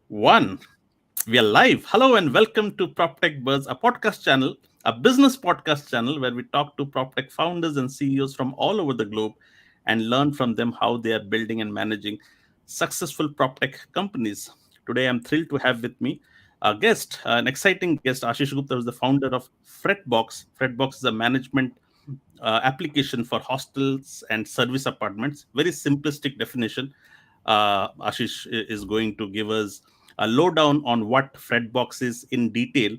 One, we are live. Hello and welcome to PropTechBuzz, a podcast channel, a business podcast channel where we talk to PropTech founders and CEOs from all over the globe and learn from them how they are building and managing successful PropTech companies. Today, I'm thrilled to have with me a guest, an exciting guest, Ashish Gupta, who is the founder of FretBox. FretBox is a management application for hostels and service apartments. Very simplistic definition. Ashish is going to give us a lowdown on what FretBox is in detail.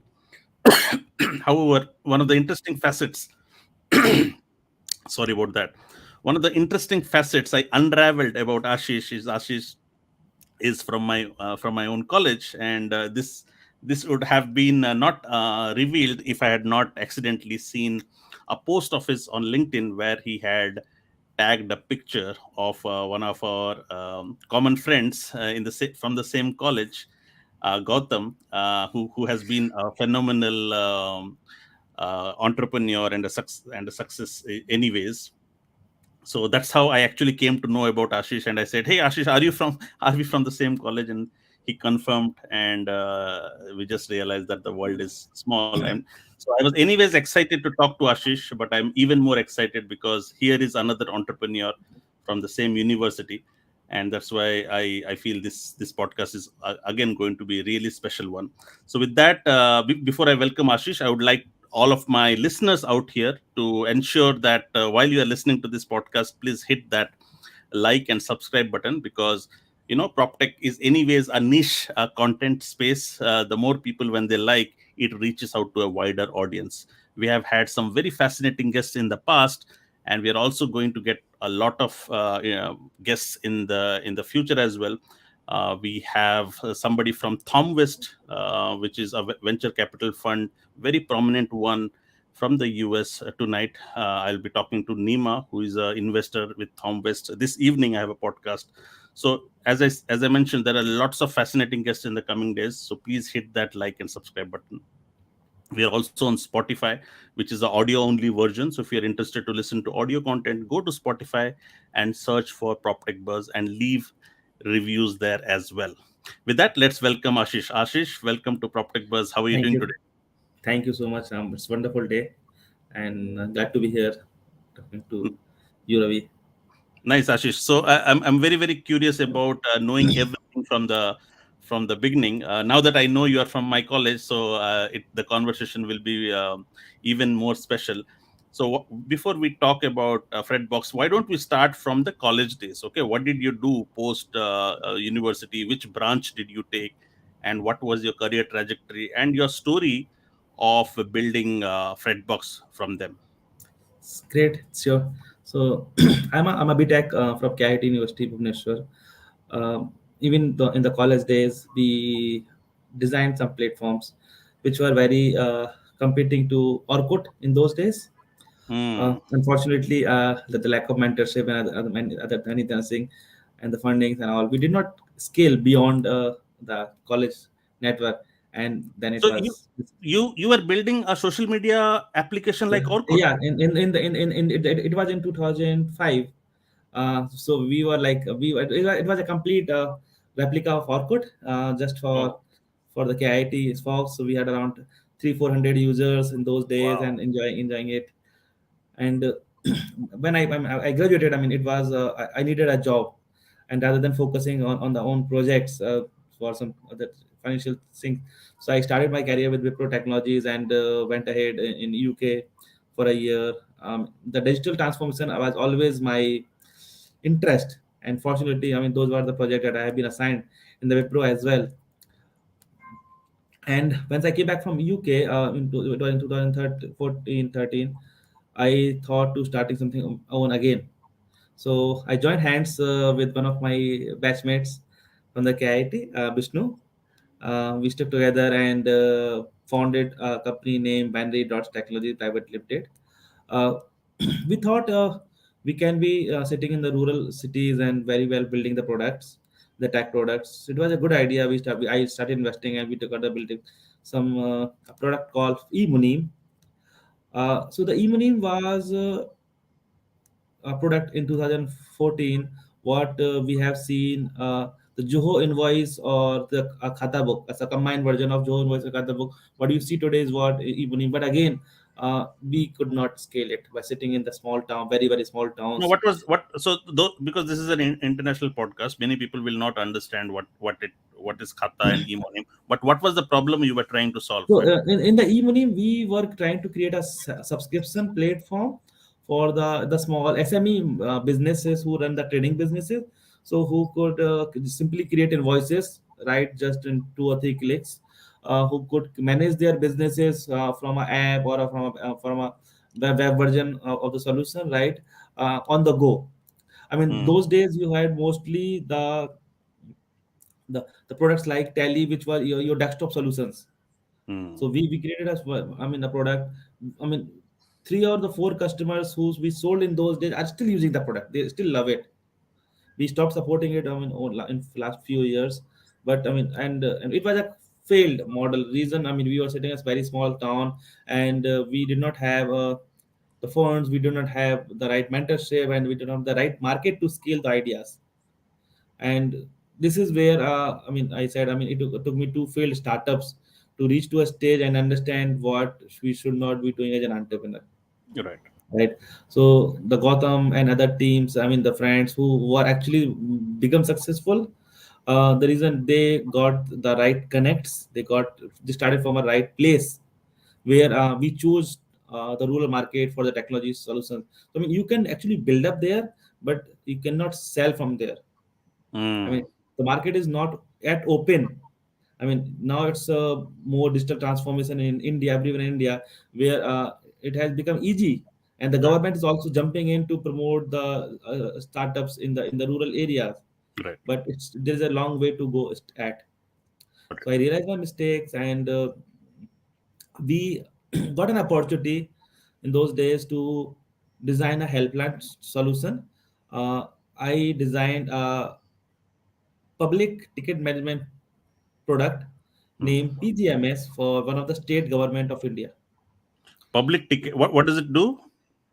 However, one of the interesting facets, sorry about that. One of the interesting facets I unraveled about Ashish is from my own college, and this would have been not revealed if I had not accidentally seen a post of his on LinkedIn where he had tagged a picture of one of our common friends from the same college, Gautam, who has been a phenomenal entrepreneur and a success anyways. So that's how I actually came to know about Ashish, and I said, "Hey, Ashish, are we from the same college?" And he confirmed, and we just realized that the world is small. And so I was, anyways, excited to talk to Ashish, but I'm even more excited because here is another entrepreneur from the same university, and that's why I feel this podcast is again going to be a really special one. So with that, before I welcome Ashish, I would like all of my listeners out here to ensure that while you are listening to this podcast, please hit that like and subscribe button, because PropTech is anyways a niche content space. The more people when they like, it reaches out to a wider audience. We have had some very fascinating guests in the past, and we are also going to get a lot of guests in the future as well. We have somebody from Thomwest, which is a venture capital fund, very prominent one from the US tonight. I'll be talking to Nima, who is an investor with Thomwest. This evening, I have a podcast. So, as I mentioned, there are lots of fascinating guests in the coming days. So please hit that like and subscribe button. We are also on Spotify, which is the audio only version. So if you're interested to listen to audio content, go to Spotify and search for PropTechBuzz and leave reviews there as well. With that, let's welcome Ashish. Ashish, welcome to PropTechBuzz. How are you Thank doing you. today? Thank you so much. It's a wonderful day, and glad to be here talking to you, Ravi. Nice, Ashish. So I'm very very curious about knowing everything from the beginning. Now that I know you are from my college, so the conversation will be even more special. So before we talk about FretBox, why don't we start from the college days? Okay, what did you do post university? Which branch did you take, and what was your career trajectory and your story of building FretBox from them? It's great. Sure. So I'm a BTech from KIT University, Bhubaneswar. Even in the college days, we designed some platforms which were very competing to Orkut in those days. Hmm. Unfortunately, the lack of mentorship and many thing and the fundings and all, we did not scale beyond the college network, and then it So you was you you were building a social media application like Orkut. yeah it was in 2005. So we were like it was a complete replica of Orkut, just Oh, for the KIT folks. So we had around 300-400 users in those days wow. and enjoying it. And when I graduated, I mean, it was I needed a job, and rather than focusing on the own projects for some other financial things, so I started my career with Wipro Technologies and went ahead in UK for a year. The digital transformation was always my interest, and fortunately, I mean, those were the projects that I have been assigned in the Wipro as well. And once I came back from UK, it was in 2014-13, I thought to starting something own again. So I joined hands with one of my batchmates from the KIT, Vishnu. We stuck together and founded a company named Binary Dots Technology Private Limited. Uh, we thought we can be sitting in the rural cities and very well building the products, the tech products. It was a good idea. I started investing and we took out the building some a product called eMunim. So the eMunim was product in 2014. What we have seen, the Zoho invoice or the Khata book as a combined version of Zoho invoice and Khata book. What you see today is what evening. But again, we could not scale it by sitting in the small town, very very small No, towns. what was what? So, though, because this is an international podcast, many people will not understand what is khata and emonim. But what was the problem you were trying to solve? So in the e-money, we were trying to create a subscription platform for the small SME businesses who run the trading businesses. So who could simply create invoices, right, just in 2 or 3 clicks. Who could manage their businesses from an app or from a web version of the solution, right, on the go. I mean, Hmm. those days you had mostly the products like Tally, which were your desktop solutions. Hmm. So we created as well, I mean, a product. I mean, 3 or 4 customers who we sold in those days are still using the product. They still love it. We stopped supporting it. I mean, in last few years, but I mean, and it was a failed model. Reason, I mean, we were sitting in a very small town, and we did not have the funds. We do not have the right mentorship, and we do not have the right market to scale the ideas. And this is where I mean, I said, I mean, it took me two failed startups to reach to a stage and understand what we should not be doing as an entrepreneur, You're right. right? So the Gotham and other teams, I mean, the friends who are actually become successful, the reason they got the right connects, they started from a right place where we choose the rural market for the technology solutions. So, I mean, you can actually build up there, but you cannot sell from there. I Hmm. mean, the market is not yet open. I mean, now it's a more digital transformation in India, everywhere in India, where it has become easy, and the Right. government is also jumping in to promote the startups in the rural areas. Right. But there's a long way to go at. Got So I realized my mistakes, and we got an opportunity in those days to design a helpline solution. Uh, I designed a public ticket management product Hmm. named PGMS for one of the state government of India. Public ticket. What does it do?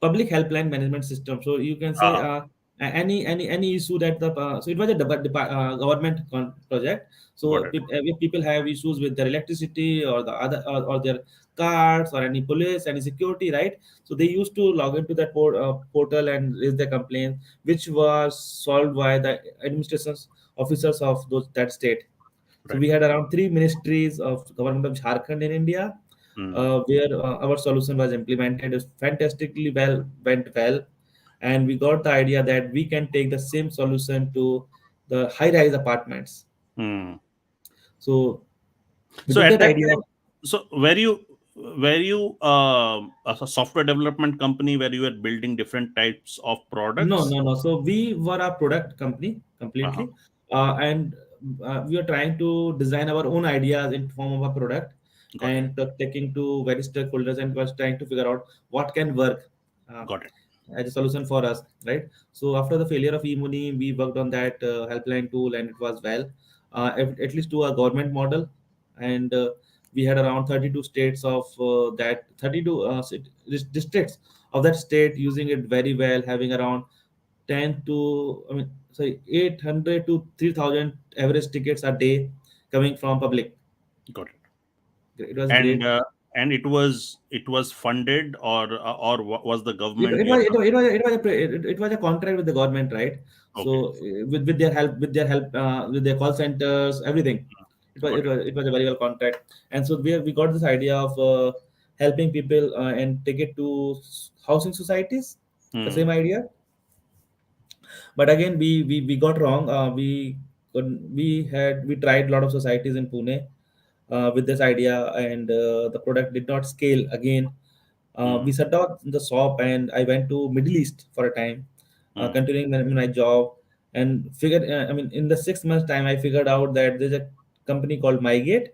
Public helpline management system. So you can say Ah, any issue that the so it was a government project. got So it. if people have issues with their electricity or the other or their cards or any police, any security, right? So they used to log into that portal and raise their complaint, which was solved by the administrations officers of that state. So Right. we had around 3 ministries of government of Jharkhand in India, Hmm. where our solution was implemented. It fantastically went well, and we got the idea that we can take the same solution to the high-rise apartments. Hmm. So we So took at that that idea. time, so were you a software development company where you were building different types of No, products? no, no. So we were a product company Uh-huh. completely, and we are trying to design our own ideas in form of a product, Got it. and taking to various stakeholders, and was trying to figure out what can work uh, Got it. as a solution for us, right? So after the failure of eMoney, we worked on that helpline tool, and it was well, at least to a government model, and we had around 32 states of that 32 districts of that state using it very well, having around 10 to, I mean, sorry, 800 to 3,000 average tickets a day coming from public. Got it. It was And great. uh, and it was funded, or was the It, government it your was it, was- company? it was it was a it was a contract with the government, right? So Okay. with their call centers, everything. It was Got it it. was it was a very well contract, and so we got this idea of helping people and take it to housing societies. The Hmm. same idea, but again we got wrong. We tried a lot of societies in Pune with this idea, and the product did not scale again. We Hmm. shut down the shop, and I went to Middle East for a time, Hmm. continuing my job, and figured. I mean, in the 6 months time, I figured out that there's a company called MyGate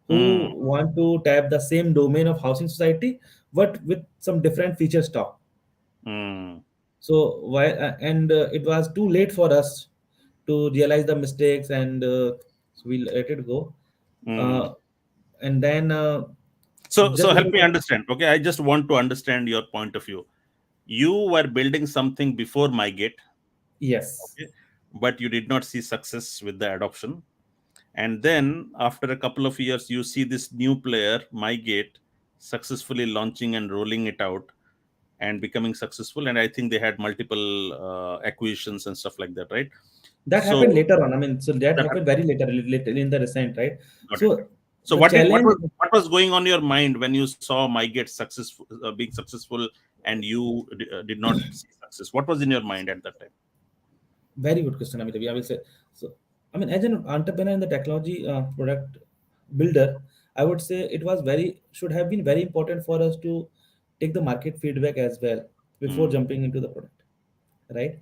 Hmm. who want to tap the same domain of housing society, but with some different feature stock. Hmm. So why? And it was too late for us to realize the mistakes, and so we let it go. Hmm. Uh, and then So just help because me understand. Okay, I just want to understand your point of view. You were building something before MyGate. yes, Okay. but you did not see success with the adoption. And then after a couple of years, you see this new player, MyGate, successfully launching and rolling it out and becoming successful. And I think they had multiple acquisitions and stuff like that, right? That happened So later on. I mean, so that that happened very later in the recent, right? got it. So So the challenge, what was going on in your mind when you saw MyGate successful, being successful, and you did not see success? What was in your mind at that time? very good question, Amit. I will say so. I mean, as an entrepreneur in the technology product builder, I would say it was very should have been very important for us to take the market feedback as well before Mm, jumping into the product, right?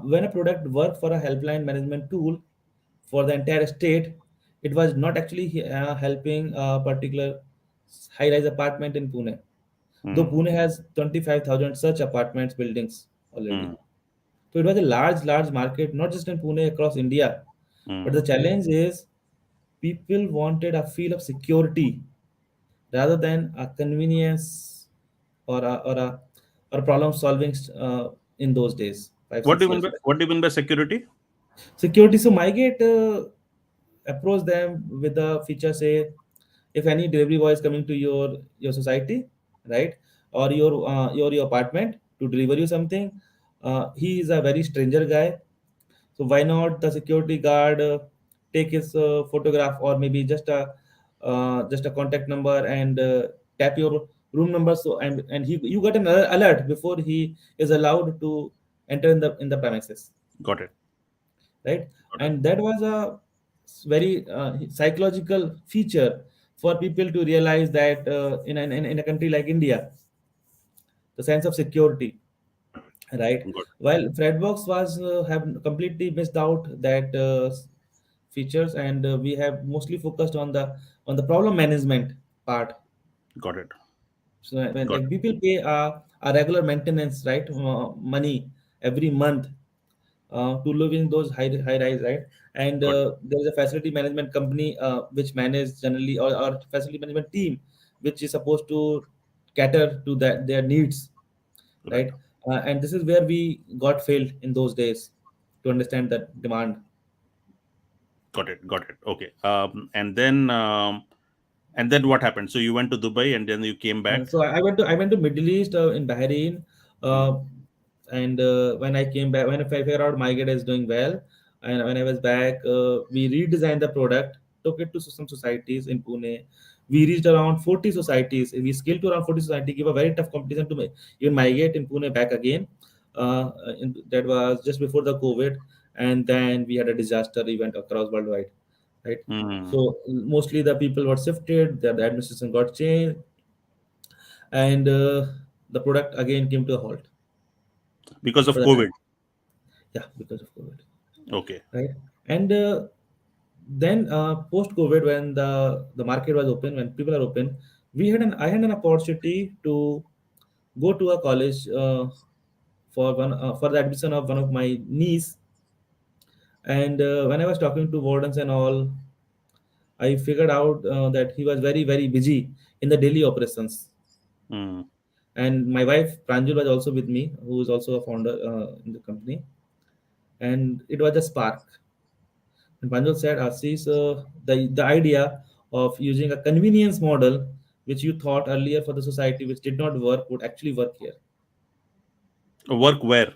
When a product worked for a helpline management tool for the entire state, it was not actually helping a particular high-rise apartment in Pune. Though mm, Pune has 25,000 such apartments buildings already. mm, So it was a large market, not just in Pune, across India. But the mm. challenge is people wanted a feel of security rather than a convenience or a problem solving in those days, five, What do six you mean years by back. security? Security. So MyGate approach them with the feature say, if any delivery boy is coming to your society, right, or your apartment to deliver you something, he is a very stranger guy. So why not the security guard take his photograph or maybe just a contact number and tap your room number, so and he you got an alert before he is allowed to enter in the premises, Got it. right? Got it. And that was a very psychological feature for people to realize that in a country like India, the sense of security, right? Got While FretBox was have completely missed out that features, and we have mostly focused on the problem management part. it. Got it. So when Got like people pay a regular maintenance, right, money every month to live in those high rise, right? And Got it. there is a facility management company which manage generally, or facility management team which is supposed to cater to that their needs, Right. right? And this is where we got failed in those days to understand that demand. Got it. Got it. Okay. And then what happened? So you went to Dubai and then you came back. So I went to Middle East in Bahrain, Mm, uh, and when I came back, when I figured out MyGet is doing well, and when I was back, we redesigned the product, took it to some societies in Pune. We reached around 40 societies. We scaled to around 40 society, give a very tough competition to even MyGet in Pune back again. That was just before the COVID, and then we had a disaster event across worldwide, right? mm. So mostly the people were shifted, the administration got changed, and the product again came to a halt Because of after that. COVID. Yeah, because of COVID, Okay. right? And then post COVID, when the market was open, when people are open, I had an opportunity to go to a college for the admission of one of my niece. And when I was talking to wardens and all, I figured out that he was very busy in the daily operations. Mm. And my wife Pranjul was also with me, who is also a founder in the company, and it was a spark. And Pranjul said, Ashish, the idea of using a convenience model which you thought earlier for the society which did not work would actually work here Work where?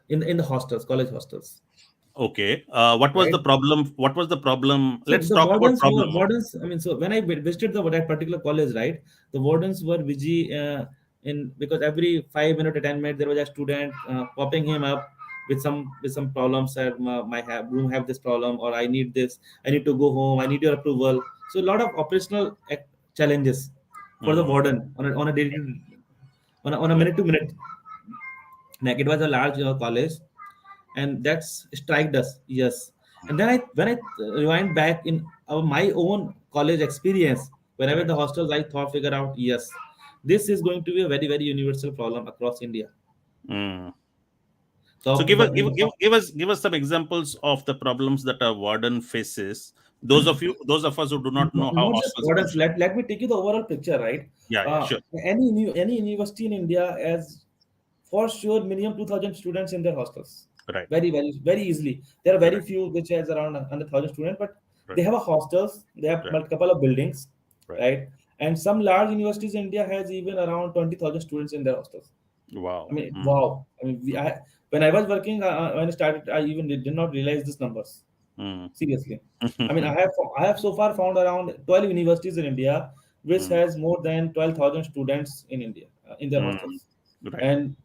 in the hostels, college hostels, Okay. What was the right? problem? What was the problem? So Let's the talk about problem. wardens. I mean, so when I visited that particular college, right, the wardens were busy in because every 5 minutes to 10 minutes there was a student popping him up with some problems. That room have this problem, or I need this. I need to go home. I need your approval. So a lot of operational challenges for the Mm. warden on a daily on a Right. minute to minute. Like it was a large college, and that's striked us, yes. And then I when I rewind back in my own college experience, whenever Correct. the hostels, I thought figure out, yes, this is going to be a very universal problem across India. Mm. So So give us some examples of the problems that a warden faces. Those of us who do not know how not just hostels wardens, function. let me take you the overall picture, right? Yeah, uh, sure. any university in India has for sure minimum 2,000 students in their hostels. Right. very easily. There are very Right. few which has around 100,000 students, but Right. they have a hostels. They have Right. multiple of buildings, Right. right? And some large universities in India has even around 20,000 students in their hostels. I Wow. mean, Mm. wow. I mean, when I was working, when I started, I even did not realize these numbers. Mm. Seriously. I mean, I have so far found around 12 universities in India, which Mm. has more than 12,000 students in India in their Mm. hostels, Right. and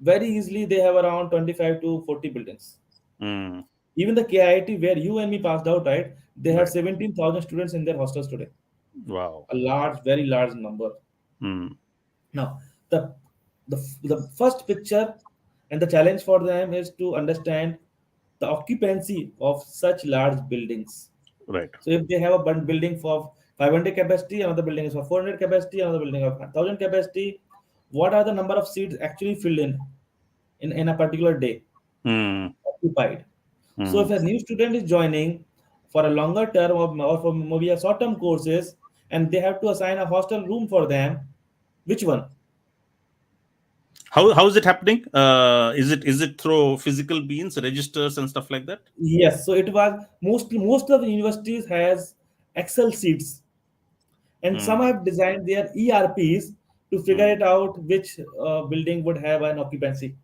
very easily they have around 25 to 40 buildings. Mm. Even the KIT where you and me passed out, right? They have Right. 17,000 students in their hostels today. Wow. A large, very large number. Mm. Now, the the first picture and the challenge for them is to understand the occupancy of such large buildings. Right. So if they have a building for 500 capacity, another building is for 400 capacity, another building of 1,000 capacity, what are the number of seats actually filled in a particular day Mm. occupied? So if Mm. a new student is joining for a longer term or for maybe a short term courses, and they have to assign a hostel room for them, which one? How is it happening? Is it through physical means, registers and stuff like that? Yes, so it was most of the universities has Excel sheets, and some Mm. have designed their ERPs to figure Mm. it out which building would have an occupancy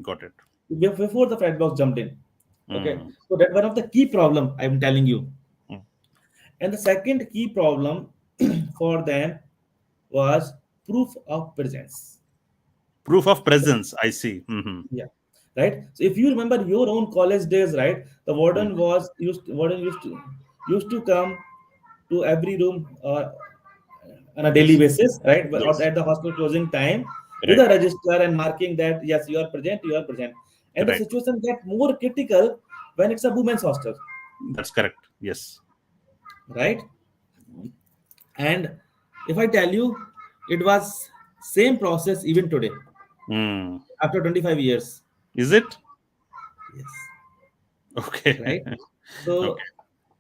Got it. before the FretBox jumped in. Okay, Mm. so that one of the key problem I'm telling you, Mm. and the second key problem for them was proof of presence. Proof of presence. I see. Hmm. Yeah, right. So if you remember your own college days, right, the Mm. warden used to come to every room on a daily Yes. basis, right? But Yes. at the hospital closing time, with a Right. register and marking that yes, you are present, you are present. And the Right. situation get more critical when it's a women's hostel, That's correct. Yes. right? And if I tell you, it was same process even today Mm. after 25 years. Is it? Yes, Okay. right. So Okay.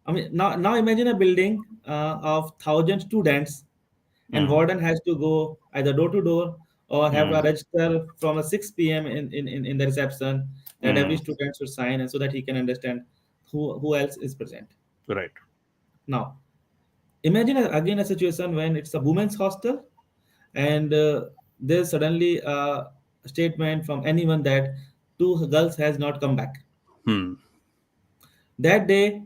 I mean, now imagine a building of 1,000 students, and Mm. warden has to go either door to door or have a Mm. register from a 6 p.m. In the reception that every Mm. student should sign, and so that he can understand who else is present. Right. Now, imagine again a situation when it's a women's hostel, and there's suddenly a statement from anyone that two girls has not come back. Hmm. That day,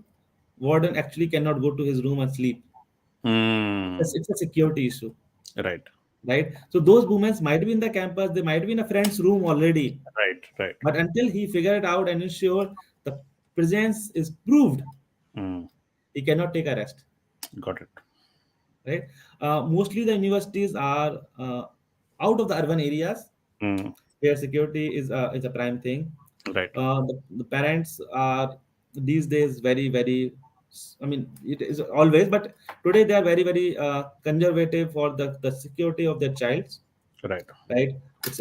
warden actually cannot go to his room and sleep. Mm. It's a security issue, Right. right? So those women might be in the campus, they might be in a friend's room already, Right. Right. but until he figure it out and ensure the presence is proved, Mm. he cannot take a rest, Got it. right? Mostly the universities are out of the urban areas Mm. where security is a prime thing. Right. The parents are these days very, I mean, it is always, but today they are very conservative for the security of their child, Right. right? It's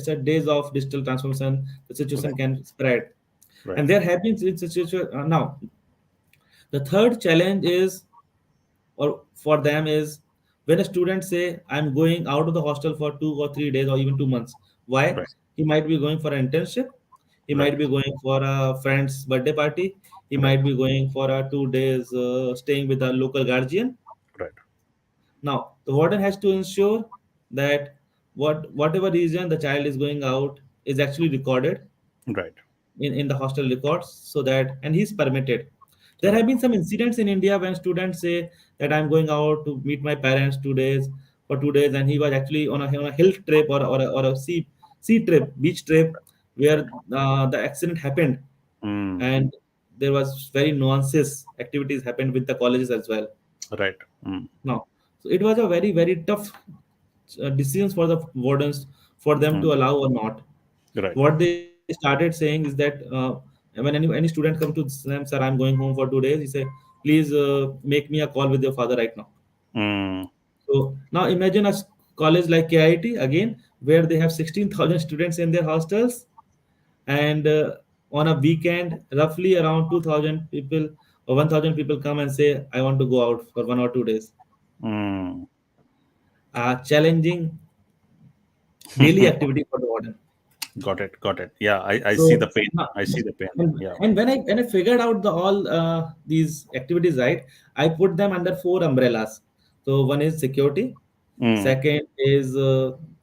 a days of digital transformation. The Right. situation can spread, Right. and there have been situation now. The third challenge is, or for them is, when a student say, "I'm going out of the hostel for 2 or 3 days or even 2 months." Why? Right. He might be going for an internship. He Right. might be going for a friend's birthday party. He Right. might be going for a 2 days staying with a local guardian. Right. Now, the warden has to ensure that whatever reason the child is going out is actually recorded Right. in the hostel records, so that and he's permitted. There have Right. been some incidents in India when students say that I'm going out to meet my parents 2 days for 2 days, and he was actually on a hill trip or a sea trip, beach trip, where the accident happened, Mm. and there was very nuances activities happened with the colleges as well. Right. Mm. Now, so it was a very tough decisions for the wardens for them to Mm. allow or not. Right. What they started saying is that when any student come to them, sir, I'm going home for 2 days. He say, please make me a call with your father right now. Mm. So now imagine a college like KIT again, where they have 16,000 students in their hostels, and on a weekend, roughly around 2,000 people or 1,000 people come and say, I want to go out for 1 or 2 days. Mm. Challenging daily activity for the warden. Got it. Yeah, I see the So pain. now, I see the pain. Yeah. and when I figured out the all these activities, right, I put them under four umbrellas. So one is security, Mm, second is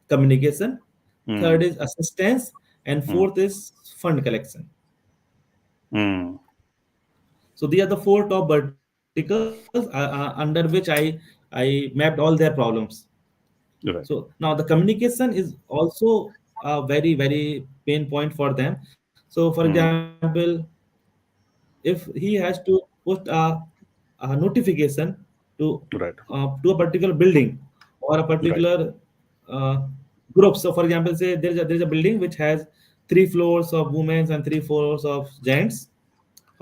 communication, mm, third is assistance, and mm, fourth is fund collection. mm. So these are the four top verticals under which I mapped all their problems. So Right. now the communication is also a very very pain point for them. So for Mm, example, if he has to put a notification to right. to a particular building or a Right. particular uh, group. So for example, say there is a building which has three floors of women's and three floors of gents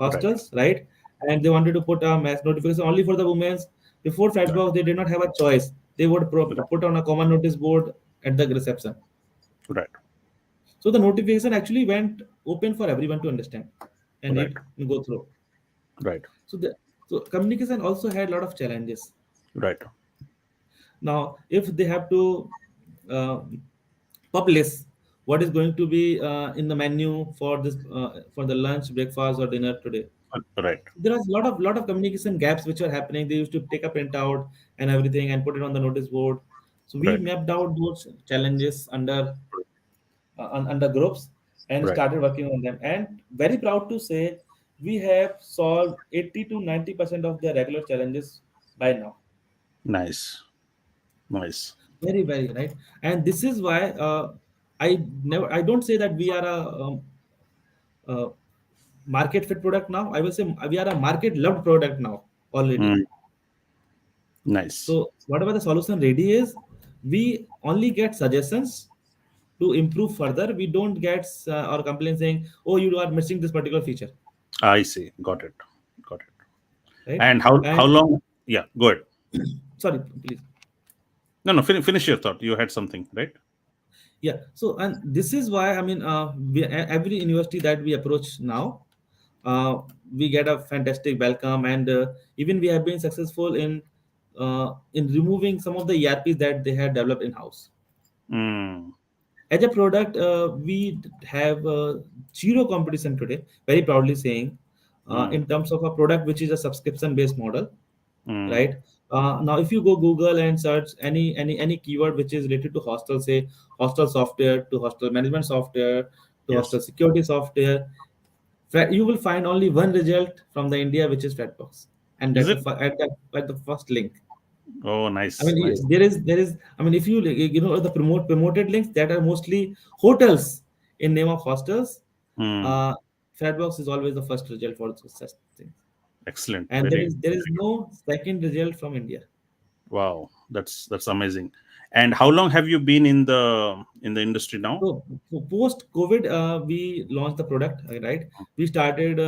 Right. hostels, right? And they wanted to put a mass notification only for the women's. Before Right. FretBox, they did not have a choice. They would Right. put on a common notice board at the reception. Right. So the notification actually went open for everyone to understand and Right. read and go through. Right. So the so communication also had a lot of challenges. Right. Now, if they have to uh, publish what is going to be in the menu for this for the lunch, breakfast, or dinner today, Right. there are a lot of communication gaps which are happening. They used to take a printout and everything and put it on the notice board. So we Right. mapped out those challenges under groups and Right. started working on them. And very proud to say, we have solved 80 to 90% of the regular challenges by now. Nice. Nice. Very very right. And this is why I don't say that we are a market fit product now. I will say we are a market loved product now already. Mm, nice. So whatever the solution ready is, we only get suggestions to improve further. We don't get or complain saying, "Oh, you are missing this particular feature," I see. Got it. Got it. right? And how And long? Yeah. Go ahead. sorry, please. No, no. Finish your thought. You had something, right? Yeah. So and this is why I mean, every university that we approach now, uh, we get a fantastic welcome, and even we have been successful in removing some of the ERPs that they had developed in house. Mm, As a product, we have zero competition today, very proudly saying, mm, in terms of a product which is a subscription based model, mm, right? Now if you go Google and search any keyword which is related to hostel, say hostel software, to hostel management software, to yes. hostel security software, you will find only one result from the India, which is FretBox, and Is at it? the first link. Oh, I nice. mean, Nice. there is. I mean, if you the promoted links that are mostly hotels in name of hostels, Mm, uh, FretBox is always the first result for such things, excellent. and there Very. is there is no second result from India. Wow. That's amazing. And how long have you been in the industry now? So post COVID, we launched the product, right? We started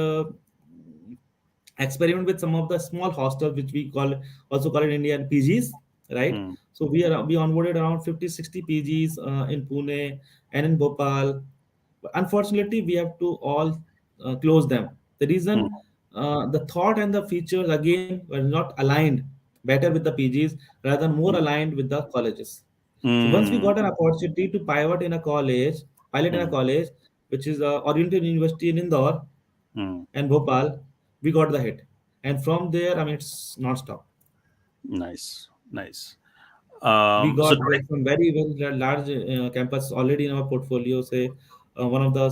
experiment with some of the small hostels which we call also call it Indian PGs, right? Mm, So we onboarded around 50-60 PGs in Pune and in Bhopal. But unfortunately, we have to all close them. The mm, reason, the thought and the features again were not aligned better with the PGs, rather more mm, aligned with the colleges. So once we mm, got an opportunity to pilot in a mm, college, which is Oriental University in Indore mm. and Bhopal, we got the hit. And from there, I mean, it's non-stop. Nice. Nice. We So got today, some very, very large campus already in our portfolio. Say, one of the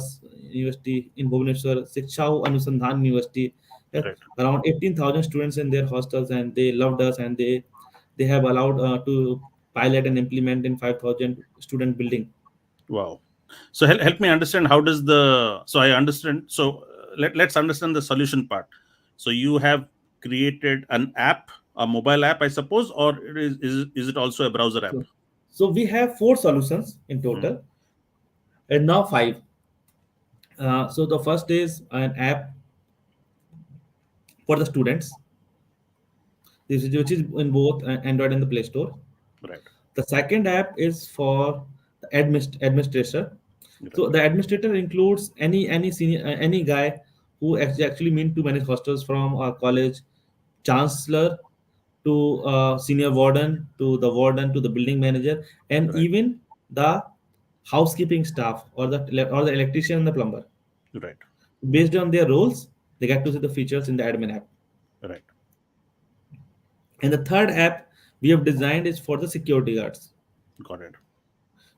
university in Bhubaneswar, Shiksha Anusandhan University, right. around 18,000 students in their hostels, and they loved us, and they have allowed to pilot and implement in 5,000 student building. Wow. So help me understand how does the so I understand. So let's understand the solution part. So you have created an app, a mobile app, I suppose, or is it also a browser app? So, so we have four solutions in Mm, total, and now five. So the first is an app for the students, which is in both Android and the Play Store. right. The second app is for the administrator. Right. So the administrator includes any senior any guy who actually mean to manage hostels, from a college chancellor to senior warden to the building manager, and Right. even the housekeeping staff, or the electrician and the plumber. Right. Based on their roles, they get to see the features in the admin app. Right. And the third app we have designed is for the security guards. Got it.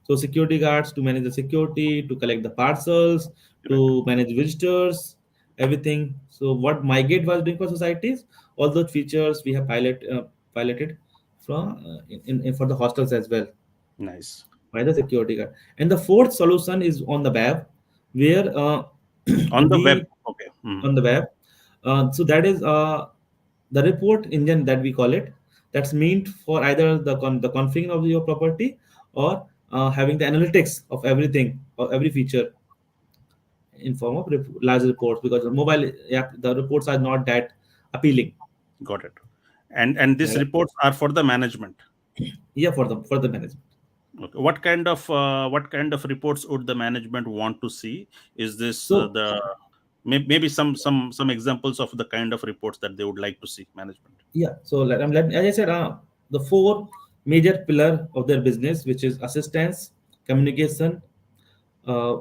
So security guards to manage the security, to collect the parcels, Right. to manage visitors, everything. So what MyGate was doing for societies, all those features we have piloted from for the hostels as well Nice. by the security guard. And the fourth solution is on the web, where On the web. we Okay. Mm. on the web. So that is the report engine that we call it. That's meant for either the configuring of your property, or having the analytics of everything or every feature in form of large reports, because the mobile app, the reports are not that appealing. Got it. And these Right? reports are for the management. Yeah, for the management. Okay. What kind of reports would the management want to see? Is this So the maybe some examples of the kind of reports that they would like to see management? yeah, so as I said, the four major pillar of their business, which is assistance, communication, uh,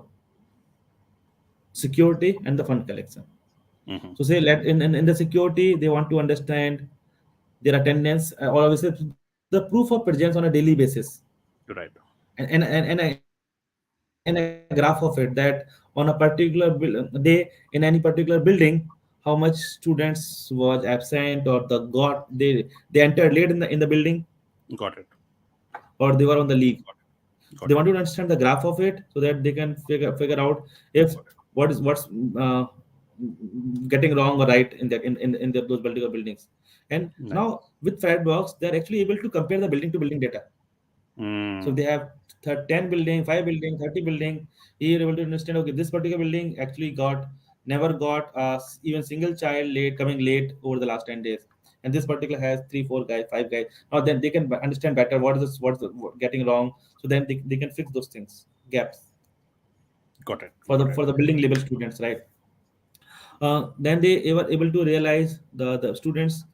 security, and the fund collection. Hmm. So say in the security, they want to understand their attendance, or obviously the proof of presence on a daily basis, Right. and a graph of it, that on a particular day in any particular building, how much students was absent, or they entered late in the building, Got it. or they were on the leave. So they Got it. want to understand the graph of it, so that they can figure out if what's uh, getting wrong or right in those particular buildings. And Nice. now with FretBox, they're actually able to compare the building to building data. So Mm. they have 10 building, 5 building, 30 building. You're able to understand, okay, this particular building actually never got even single child coming late over the last 10 days. And this particular has 3, 4 guys, 5 guys. Now then they can understand better what getting wrong. So then they can fix those things, gaps, Got it. for the Got it. building level students, right? Then they were able to realize the students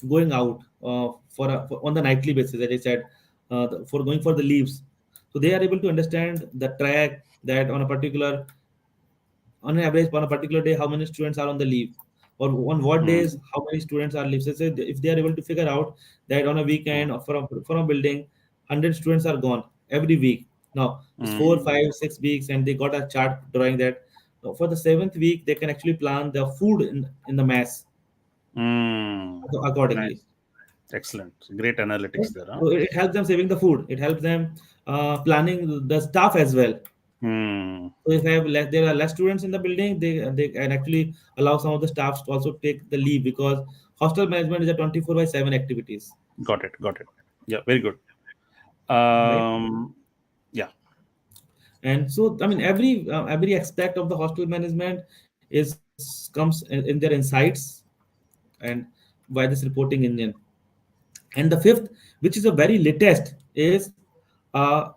going out for on the nightly basis, as I said, for going for the leaves. So they are able to understand the track, that on an average, on a particular day, how many students are on the leave, or on what Mm. days how many students are leave. So say if they are able to figure out that on a Mm. weekend, or from a building, 100 students are gone every week. Now it's Mm. 4, 5, 6 weeks, and they got a chart drawing that. For the seventh week, they can actually plan the food in the mass Mm. accordingly. Nice. Excellent. Great analytics Right? there, huh? So it helps them saving the food. It helps them planning the staff as well. Hmm. So if there are less students in the building, they can actually allow some of the staffs to also take the leave, because hostel management is a 24/7 activities, Got it. Got it. Yeah. Very good. right? Yeah. And so I mean every aspect of the hostel management is comes in their insights, and by this reporting engine. And the fifth, which is a very latest, is a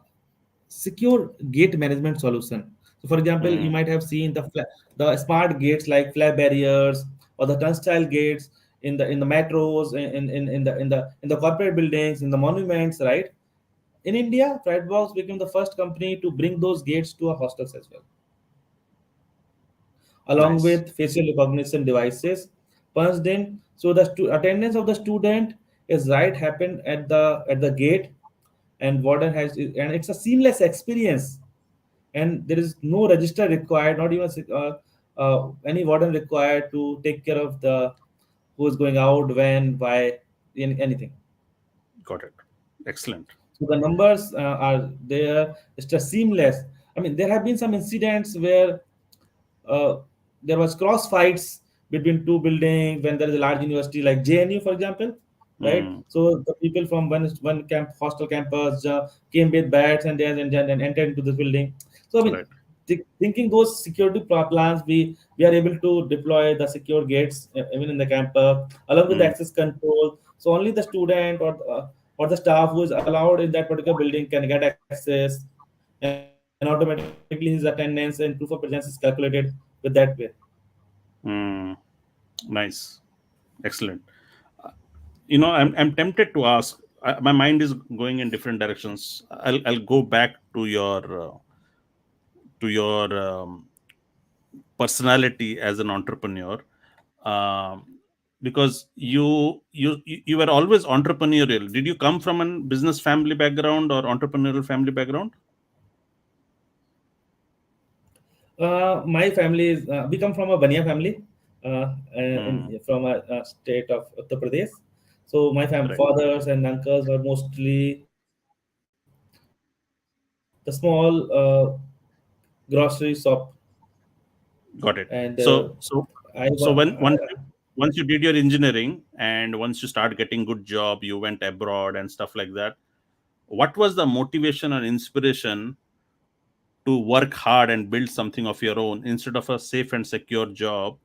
secure gate management solution. So, for example, you Mm. might have seen the smart gates like flap barriers, or the turnstile gates in the metros, in the corporate buildings, in the monuments, right? In India, FretBox became the first company to bring those gates to our hostels as well, along Nice. with facial recognition devices punched in. So the attendance of the student is right happened at the gate, and warden and it's a seamless experience, and there is no register required, not even any warden required to take care of the who's going out, when, why, anything. Got it. Excellent. So the numbers are there. It's just seamless. I mean, there have been some incidents where uh, there was cross fights between two buildings when there is a large university like JNU, for example, right? Mm. So the people from one hostel campus came with bats, and entered into this building. So I mean, Right. thinking those security plans, we are able to deploy the secure gates even in the campus, along with the Mm. access control. So only the student or the staff who is allowed in that particular building can get access, and automatically his attendance and proof of presence is calculated with that way. Mm. Nice. Excellent. I'm tempted to ask. My mind is going in different directions. I'll go back to your to your personality as an entrepreneur, um, because you were always entrepreneurial. Did you come from a business family background or entrepreneurial family background? My family is we come from a Bania family Hmm. from a state of Uttar Pradesh. So my Right. fathers and uncles were mostly the small grocery shop, Got it. and So I so wa- once you did your engineering and once you start getting good job, you went abroad and stuff like that. What was the motivation and inspiration to work hard and build something of your own instead of a safe and secure job?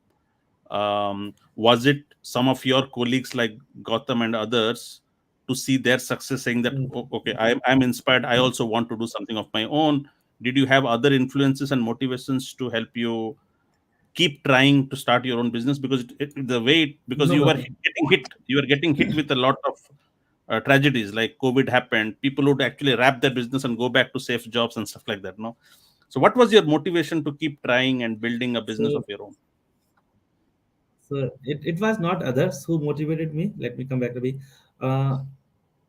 Was it some of your colleagues like Gotham and others to see their success, saying that, mm, Okay, I'm inspired, I also want to do something of my own"? Did you have other influences and motivations to help you keep trying to start your own business? Because the way because no, you were no. getting hit with a lot of tragedies, like COVID happened, people would actually wrap their business and go back to safe jobs and stuff like that, no? So what was your motivation to keep trying and building a business of So your own? it was not others who motivated me. Let me come back to me. Uh,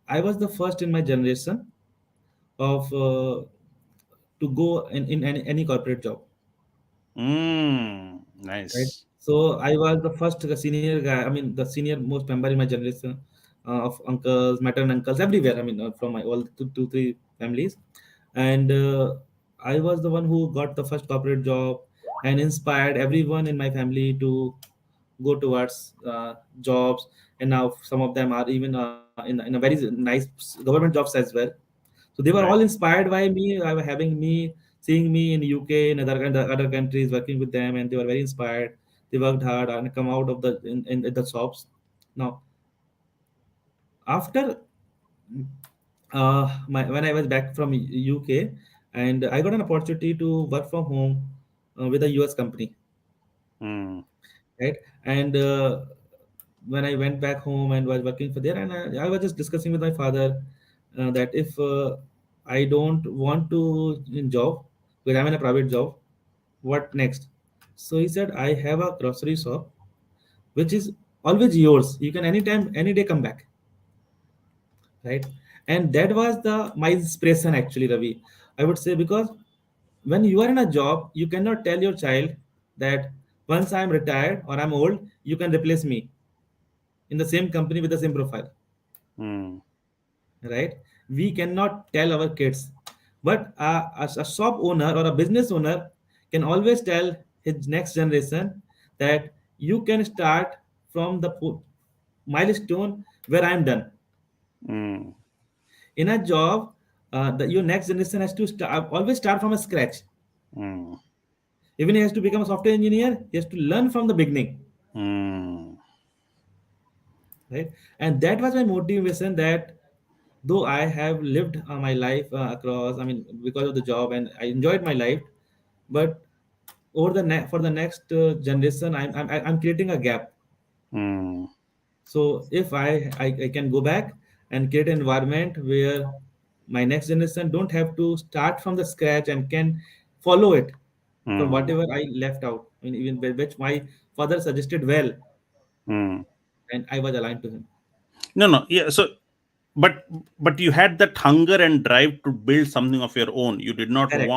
I was the first in my generation of to go in any corporate job, right? Nice. So I was the first senior guy. I mean, the senior most member in my generation of uncles, maternal uncles everywhere. I mean, from my all two, three families, and I was the one who got the first corporate job and inspired everyone in my family to go towards jobs. And now some of them are even in a very nice government jobs as well. So they were all Right. inspired by me, having me, seeing me in UK and other countries, working with them, and they were very inspired. They worked hard and come out of in the shops. Now, after when I was back from UK, and I got an opportunity to work from home with a US company, Mm, right? And when I went back home and was working for there, and I was just discussing with my father that if I don't want to in job because I'm in a private job, what next? So he said, I have a grocery shop which is always yours. You can anytime, any day come back, right? And that was the my inspiration actually, Ravi. I would say because when you are in a job, you cannot tell your child that once I'm retired or I'm old, you can replace me in the same company with the same profile, mm, right? We cannot tell our kids, but a shop owner or a business owner can always tell his next generation that you can start from the milestone where I'm done. mm, In a job, your next generation has to always start from a scratch. mm, Even he has to become a software engineer, he has to learn from the beginning, mm, right? And that was my motivation that though I have lived my life across, I mean, because of the job and I enjoyed my life, but over for the next generation, I'm creating a gap. mm, So if I can go back and create an environment where my next generation don't have to start from the scratch and can follow it from mm, whatever I left out. I mean, even which my father suggested well, mm. and I was aligned to him. No, no, yeah. So, but you had that hunger and drive to build something of your own. Correct.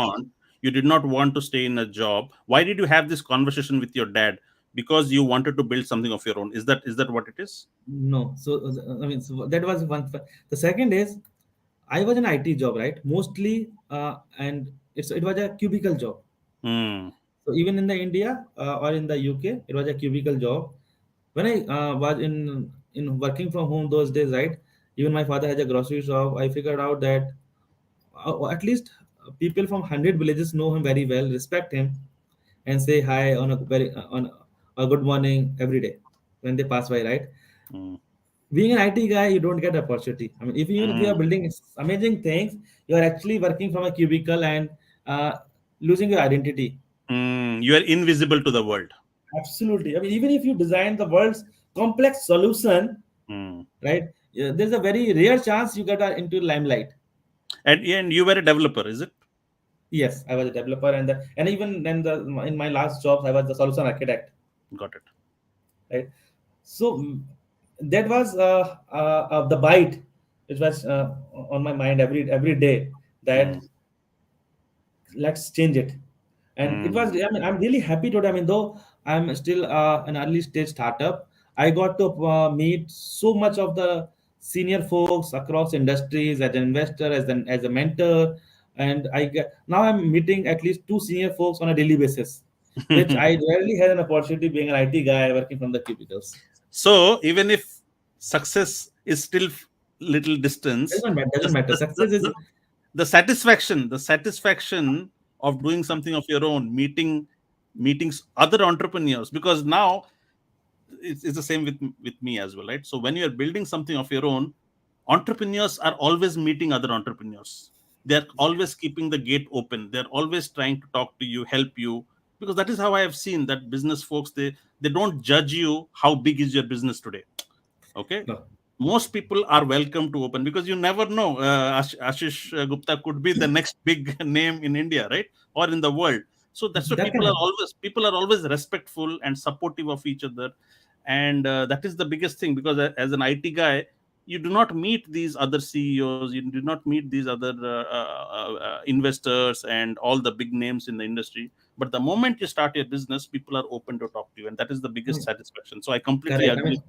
You did not want to stay in a job. Why did you have this conversation with your dad? Because you wanted to build something of your own. Is that what it is? No, so I mean, so that was one. The second is I was an IT job, right? Mostly, and it was a cubicle job. Mm, So even in the India or in the UK, it was a cubicle job. When I was in working from home those days, right? Even my father has a grocery shop. I figured out that at least people from 100 villages know him very well, respect him, and say hi on a on a good morning every day when they pass by, right? mm, Being an IT guy, you don't get opportunity. I mean, if even if you are mm, building amazing things, you are actually working from a cubicle and uh, losing your identity. You are invisible to the world. Absolutely. I mean, even if you design the world's complex solution, Mm. right? There's a very rare chance you get into limelight. And you were a developer, is it? Yes, I was a developer, and even then in my last jobs, I was the solution architect, Got it. right? So that was the bite, which was on my mind every day, that Mm, let's change it. And it was, mm. I mean, I'm really happy today. I mean, though I'm still an early stage startup, I got to meet so much of the senior folks across industries as an investor, as a mentor. And now I'm meeting at least two senior folks on a daily basis, which I rarely had an opportunity being an IT guy working from the cubicles. So even if success is still little distance, Doesn't the, matter. the, the, Success is, the the satisfaction of doing something of your own, meetings other entrepreneurs, because now it's the same with me as well, right? So when you are building something of your own, entrepreneurs are always meeting other entrepreneurs. They're always keeping the gate open. They're always trying to talk to you, help you, because that is how I have seen that business folks, they don't judge you how big is your business today. Okay, no, most people are welcome to open, because you never know, Ashish Gupta could be the next big name in India, right, or in the world. So that's what that can happen. people are always respectful and supportive of each other. And that is the biggest thing, because as an IT guy, you do not meet these other CEOs, you do not meet these other investors and all the big names in the industry. But the moment you start your business, people are open to talk to you, and that is the I biggest mean, satisfaction. So I completely correct. I agree. mean,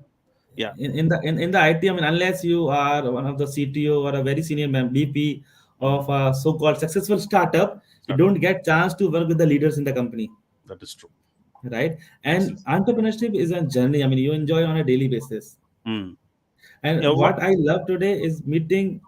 Yeah. in the IT, I mean, unless you are one of the CTO or a very senior VP Mm. of a so-called successful startup, you Startup. don't get chance to work with the leaders in the company, That is true. right? Yes, And yes. entrepreneurship is a journey. I mean, you enjoy on a daily basis. Mm. Yeah. And What? what I love today is meeting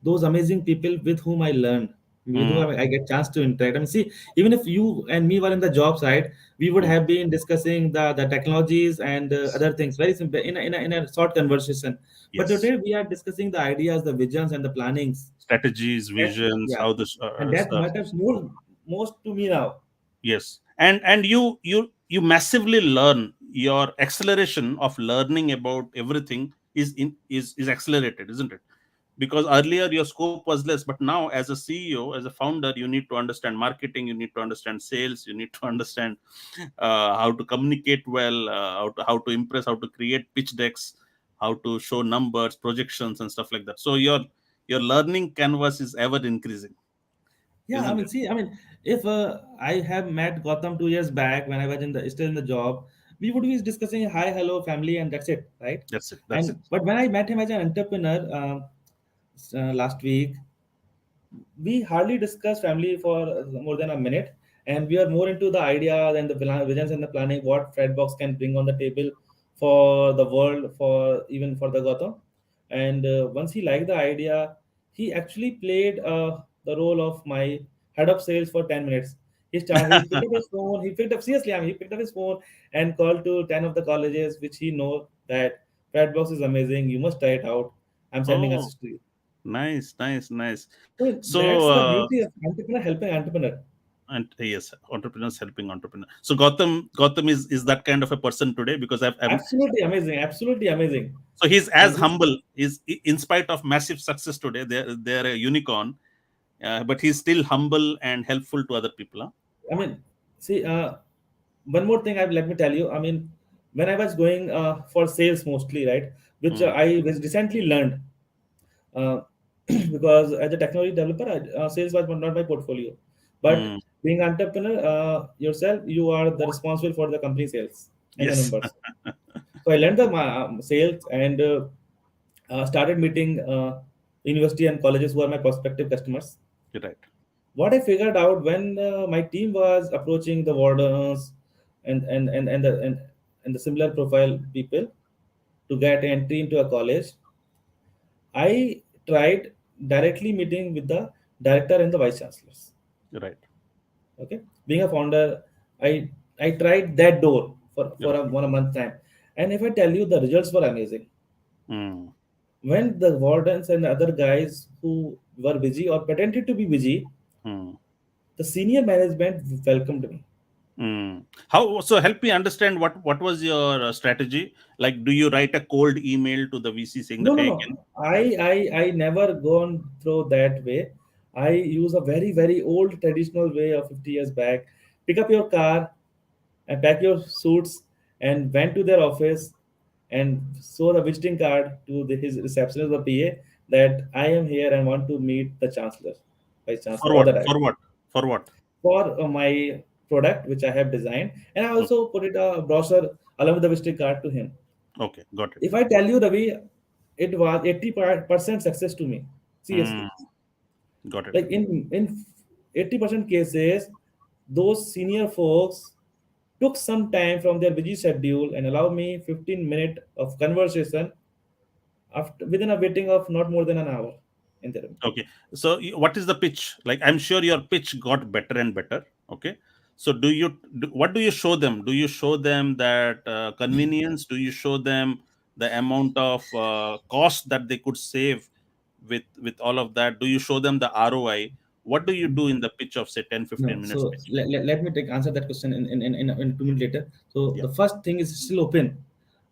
those amazing people with whom I learn, with whom Mm. I get chance to interact. I mean, see, even if you and me were in the job side, we would Mm. have been discussing the technologies and Yes. other things very simple in a short conversation. But Yes. today we are discussing the ideas, the visions, and the plannings. Strategies, That, visions, yeah, how this. and that matters most to me now. Yes, and you massively learn. Your acceleration of learning about everything is accelerated, isn't it? Because earlier your scope was less, but now as a CEO, as a founder, you need to understand marketing, you need to understand sales, you need to understand how to communicate well, how to impress, how to create pitch decks, how to show numbers, projections, and stuff like that. So your learning canvas is ever increasing, Yeah, I isn't mean, it? see, I mean, if I have met Gotham 2 years back when I was still in the job, we would be discussing hi, hello, family, and that's it, right? That's it. That's it. And but when I met him as an entrepreneur last week, we hardly discuss family for more than a minute, and we are more into the ideas and the visions and the planning what FretBox can bring on the table for the world, for even for the Gotham. And once he liked the idea, he actually played the role of my head of sales for 10 minutes. He picked up his phone. He picked up seriously. I mean, he picked up his phone and called to 10 of the colleges which he know that FretBox is amazing. You must try it out. I'm sending Oh, assist to you. nice, nice, nice. I mean, So, that's the beauty of entrepreneur helping entrepreneur. and yes, entrepreneurs helping entrepreneur. So Gotham is that kind of a person today, because I'm Absolutely amazing. Absolutely amazing. so he's And as humble. Is in spite of massive success today, they're a unicorn, but he's still humble and helpful to other people. Huh? I mean, see, one more thing let me tell you. I mean, when I was going for sales mostly, right, which Mm, I was recently learned, uh, because as a technology developer, sales was not my portfolio. But mm, being entrepreneur yourself, you are the responsible for the company sales and the yes. numbers. So I learned the sales and started meeting university and colleges who are my prospective customers. You're right. What I figured out when my team was approaching the wardens and the similar profile people to get entry into a college, I tried directly meeting with the director and the vice chancellors. You're right. Okay, being a founder, I tried that door You're right. for a month time, and if I tell you, the results were amazing. Mm, When the wardens and the other guys who were busy or pretended to be busy, mm. the senior management welcomed me. Mm. How so? Help me understand what was your strategy. Like, do you write a cold email to the VC saying No, that, no, hey, no. I never gone through that way. I use a very, very old traditional way of 50 years back. Pick up your car and pack your suits and went to their office and show the visiting card to his receptionist or PA that I am here and want to meet the chancellor, vice chancellor, For or what? the For director what? For what? for my product which I have designed, and I Mm. also put it a brochure along with the visiting card to him. Okay, got it. If I tell you, Ravi, it was 80% success to me. Mm, Seriously, got it. like in 80% cases, those senior folks took some time from their busy schedule and allowed me 15 minutes of conversation after within a waiting of not more than an hour in their room. Okay. So what is the pitch? Like, I'm sure your pitch got better and better. Okay. So what do you show them? Do you show them that convenience? Do you show them the amount of cost that they could save with all of that? Do you show them the ROI? What do you do in the pitch of say 10, No, 15 minutes so pitch? let me take answer that question in 2 minutes later. So Yeah. the first thing is still open.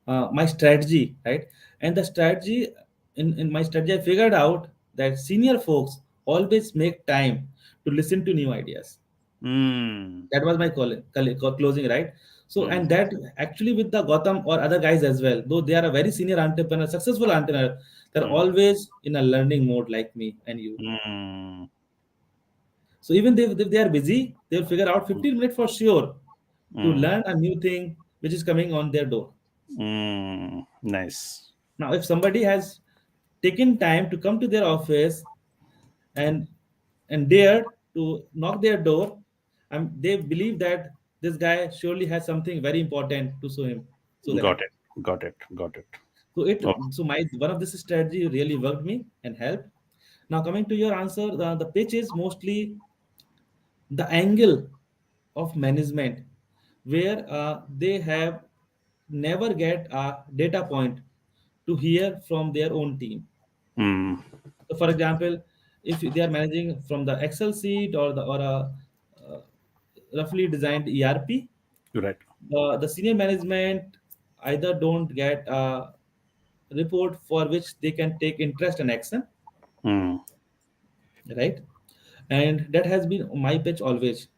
My strategy, right? And the strategy in my strategy, I figured out that senior folks always make time to listen to new ideas. Mm, That was my closing, right? So, mm, and that actually with the Gotham or other guys as well, though they are a very senior entrepreneur, successful entrepreneur, they're mm, always in a learning mode like me and you. mm, So even if they are busy, they'll figure out 15 minutes for sure to mm, learn a new thing which is coming on their door. nice. Now, if somebody has taken time to come to their office and dared to knock their door, they believe that this guy surely has something very important to show them. Got it. Got it. Got it. Oh, So my one of this strategy really worked me and helped. Now coming to your answer, the pitch is mostly the angle of management where they have never get a data point to hear from their own team. mm, So for example, if they are managing from the Excel sheet or a uh, roughly designed ERP, right. the senior management either don't get a report for which they can take interest and action, Mm, right? And that has been my pitch always,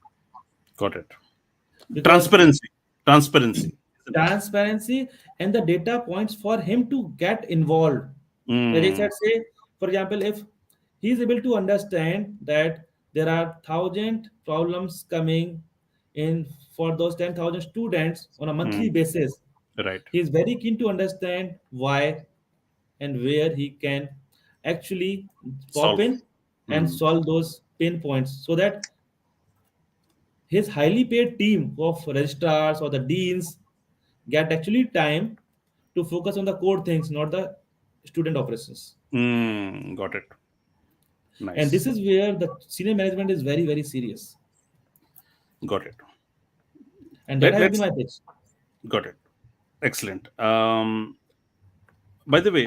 got it. because Transparency. Transparency, isn't it? transparency and the data points for him to get involved. As I Mm, said, say, for example, if he is able to understand that there are 1,000 problems coming in for those 10,000 students on a monthly mm, basis, right. he is very keen to understand why and where he can actually pop Solve. in and Mm, solve those pain points so that his highly paid team of registrars or the deans get actually time to focus on the core things, not the student operations. got it. And Nice. this is where the senior management is very, very serious. Got it. And that has been Let's my pitch. got it. Excellent. By the way,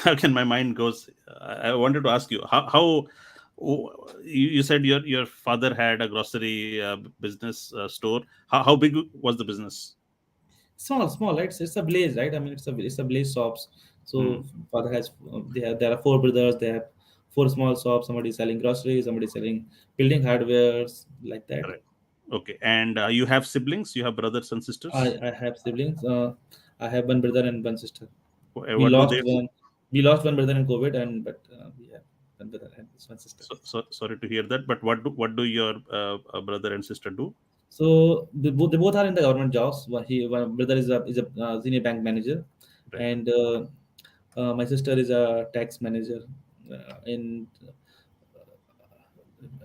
again, my mind goes. I wanted to ask you you said your father had a grocery business store. How big was the business? Small, small, right? It's a blaze, right? I mean, it's a blaze shops. Hmm, So father has there are four brothers. They have four small shops. Somebody selling groceries. Somebody selling building hardwares like that. correct. Okay. And you have siblings? You have brothers and sisters? I have siblings. I have one brother and one sister. We What do lost they do? one. We lost one brother in COVID, and but we have one brother and one sister. Sorry to hear that. But what do your brother and sister do? So they both are in the government jobs. One brother is a senior bank manager, Right. and my sister is a tax manager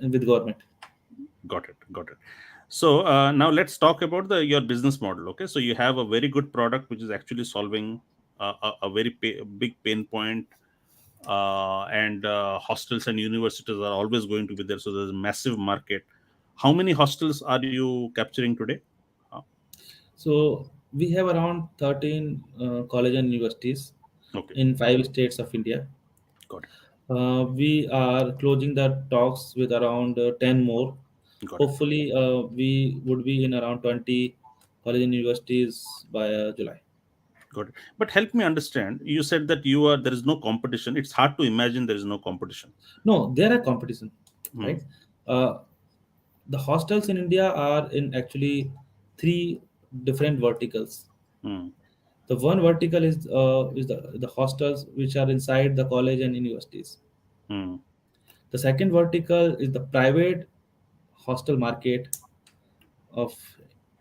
with government. Got it. Got it. So now let's talk about the your business model. Okay, so you have a very good product which is actually solving a very big pain point, and hostels and universities are always going to be there. So there's a massive market. How many hostels are you capturing today? Uh, So we have around 13 college and universities okay, in 5 states of India. got it. We are closing the talks with around 10 more. Got it. Hopefully, we would be in around 20 college and universities by July. Got it. But help me understand. You said that there is no competition. It's hard to imagine there is no competition. No, there are competition. Mm, right? Uh, the hostels in India are in actually three different verticals. mm, The one vertical is the hostels which are inside the college and universities. mm. The second vertical is the private hostel market of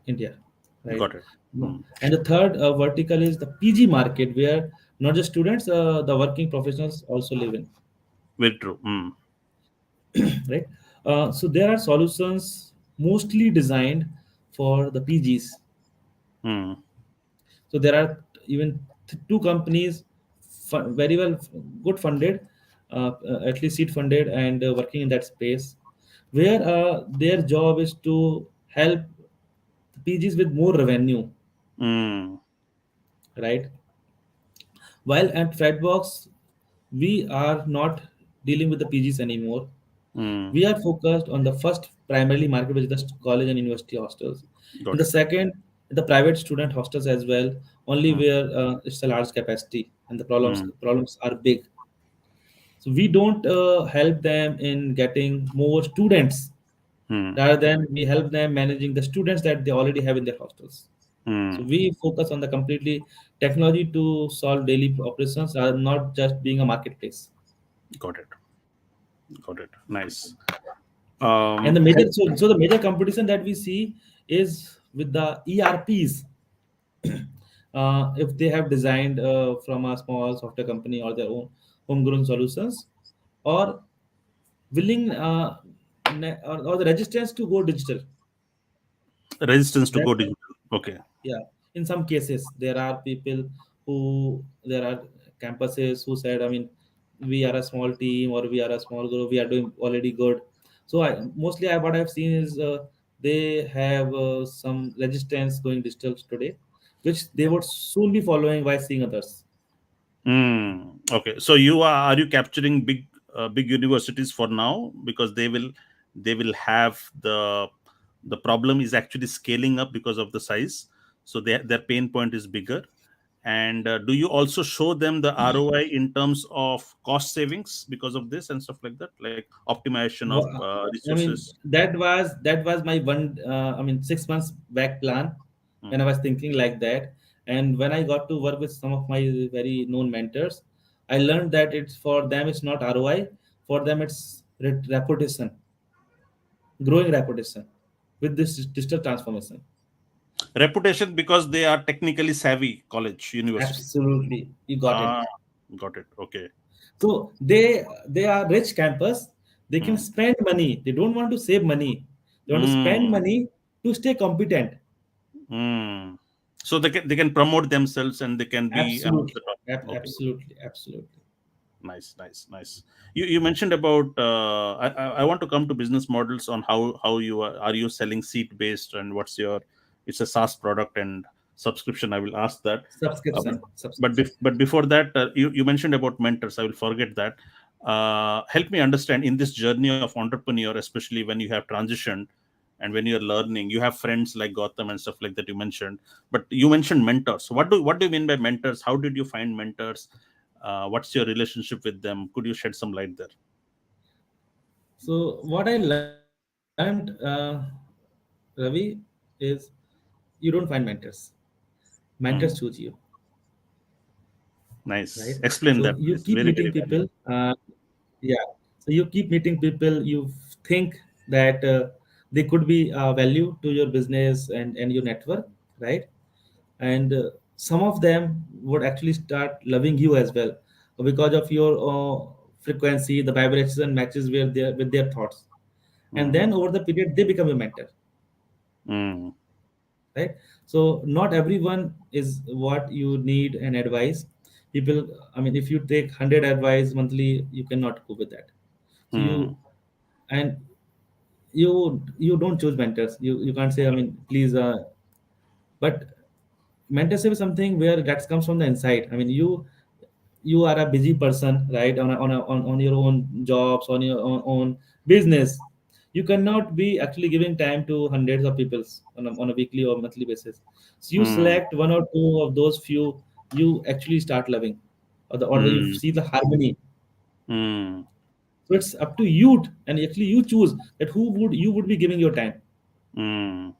India, right? Got it. Mm. And the third vertical is the PG market, where not just students, the working professionals also live in, Very true. Mm, right? So there are solutions mostly designed for the PGs. mm, So there are even two companies, very well good funded, at least seed funded, and working in that space, where their job is to help the PGs with more revenue, mm, right? While at FretBox, we are not dealing with the PGs anymore. mm. We are focused on the first primarily market, which is the college and university hostels. In Got the it. second, the private student hostels as well, only Mm, where it's a large capacity and the problems mm, problems are big. So we don't help them in getting more students, mm, rather than we help them managing the students that they already have in their hostels. So mm. we focus on the completely technology to solve daily operations, are not just being a marketplace. Got it. Got it. Nice. And the Help. major so the major competition that we see is with the ERPs. If they have designed from a small software company or their own homegrown solutions, or willing or the resistance to go digital. Resistance to That's go digital. Okay. Yeah, in some cases there are people there are campuses who said, I mean, we are a small team or we are a small group, we are doing already good. So what I've seen is they have some resistance going digital today, which they would soon be following by seeing others. Mm. Okay. So are you capturing big universities for now, because they will have the problem is actually scaling up because of the size. So their pain point is bigger. And do you also show them the ROI in terms of cost savings because of this and stuff like that, like optimization of Wha- I mean, resources? that was my one. I mean, 6 months back plan when I Mm. was thinking like that, and when I got to work with some of my very known mentors, I learned that it's for them it's not ROI, for them it's reputation, growing reputation with this digital transformation. Reputation, because they are technically savvy college university. Absolutely, you got it. Ah, got it. Okay. So they are rich campus. They can Mm. spend money. They don't want to save money. They want to spend Mm. money to stay competent. Mm. So they can promote themselves and they can be among the Absolutely. top. Okay. Absolutely. Absolutely. Nice, nice, nice. You mentioned about I want to come to business models on how are you selling seat based, and what's your, it's a SaaS product and subscription. I will ask that. Uh, but Subscription. but, Subscription. but before that, you mentioned about mentors. I will forget that. Help me understand in this journey of entrepreneur, especially when you have transitioned and when you're learning. You have friends like Gotham and stuff like that you mentioned, but you mentioned mentors. What do you mean by mentors? How did you find mentors? What's your relationship with them? Could you shed some light there? So what I learned, Ravi, is you don't find mentors. Mentors Hmm. choose you, right? Nice. Explain So that, you please. keep Very, meeting very people. valuable. Yeah. So you keep meeting people. You think that they could be value to your business and your network, right? And some of them would actually start loving you as well because of your frequency, the vibration matches with their thoughts, and Hmm. then over the period they become your mentor, Hmm. right? So not everyone is what you need an advice. People, I mean, if you take 100 advice monthly, you cannot go with that. So Hmm. and you don't choose mentors. You can't say, I mean, please, but mentorship is something where that comes from the inside. I mean, you are a busy person, right? On your own jobs, on your own business, you cannot be actually giving time to hundreds of people on a weekly or monthly basis. So you Hmm. select one or two of those few you actually start loving, or you Hmm. see the harmony. Hmm. So it's up to you, and actually you choose that who would you would be giving your time. Mm,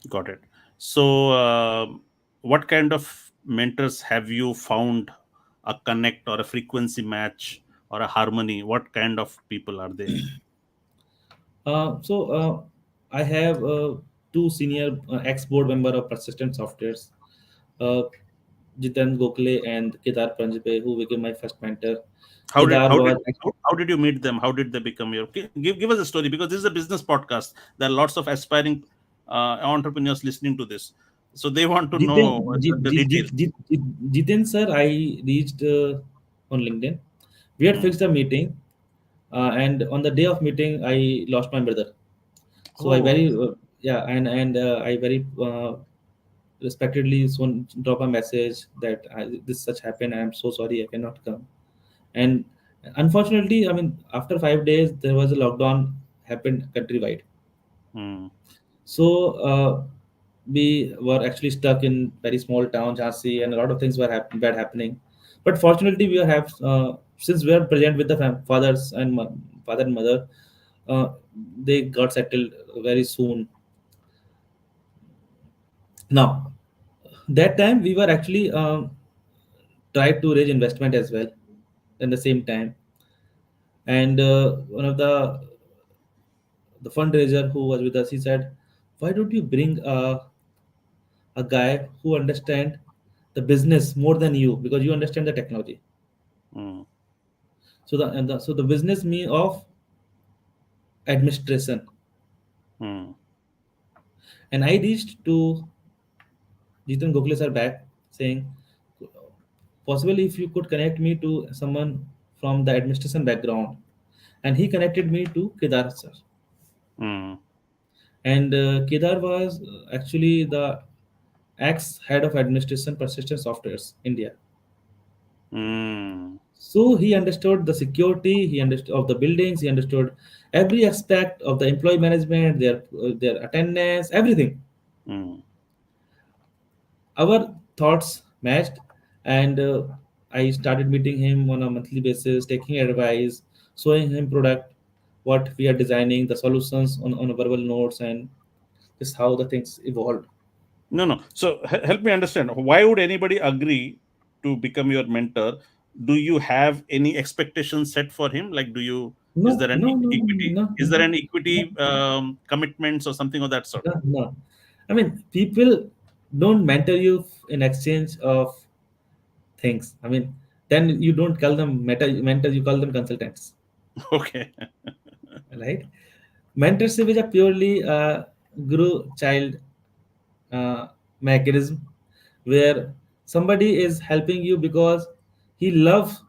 got it. So, what kind of mentors have you found a connect or a frequency match or a harmony? What kind of people are they? So I have two senior ex-board member of Persistent Softwares, uh, Jitan Gokhale and Kedar Pranjpe, who became my first mentor. How did Kedar how did was how did you meet them? How did they become your? Give us a story, because this is a business podcast. There are lots of aspiring entrepreneurs listening to this, so they want to Jiten, know the details. Jiten sir. I reached on LinkedIn. We had Mm. fixed a meeting, and on the day of meeting, I lost my brother. So I Oh. very yeah, and I very respectedly soon drop a message that this such happened. I am so sorry, I cannot come. And unfortunately, I mean, after 5 days, there was a lockdown happened countrywide. Mm. So we were actually stuck in very small town, Jhansi, and a lot of things were bad happening. But fortunately, we have since we are present with the fathers and father and mother, uh, they got settled very soon. Now, that time we were actually tried to raise investment as well at the same time, and one of the fundraiser who was with us, he said, "Why don't you bring a guy who understand the business more than you because you understand the technology." Mm. So the business me of administration, Mm. and I reached to Jitan Gokhale sir back saying, possibly if you could connect me to someone from the administration background, and he connected me to Kedar sir. Mm. And Kedar was actually the ex head of administration persistent softwares India. Mm. So he understood the security, he understood of the buildings, he understood every aspect of the employee management, their attendance, everything. Mm. Our thoughts matched, and I started meeting him on a monthly basis, taking advice, showing him product, what we are designing, the solutions on a verbal notes, and this how the things evolved. No, no. So help me understand. Why would anybody agree to become your mentor? Do you have any expectations set for him? Like, do you? No, Is there an no, no, equity? no, Is there no, an no, equity commitments or something of that sort? no, no. I mean, people don't mentor you in exchange of things. I mean, then you don't call them mentors, you call them consultants, Okay. right? Mentorship is a purely guru child uh, mechanism where somebody is helping you because he loves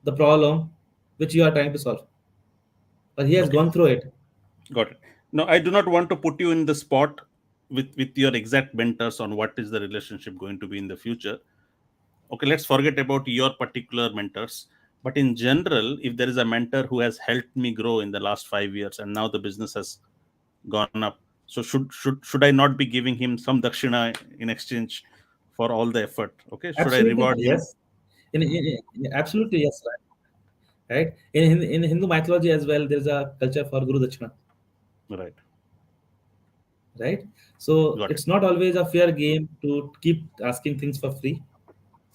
the problem which you are trying to solve, or he has Okay. gone through it. Got it. No, I do not want to put you in the spot with your exact mentors on what is the relationship going to be in the future. Okay, let's forget about your particular mentors. But in general, if there is a mentor who has helped me grow in the last 5 years and now the business has gone up, so should I not be giving him some dakshina in exchange for all the effort? Okay, should I Absolutely reward him? yes. Absolutely yes, right? In Hindu mythology as well, there's a culture for Guru Dachina, Right. right? So Got it. it's not always a fair game to keep asking things for free,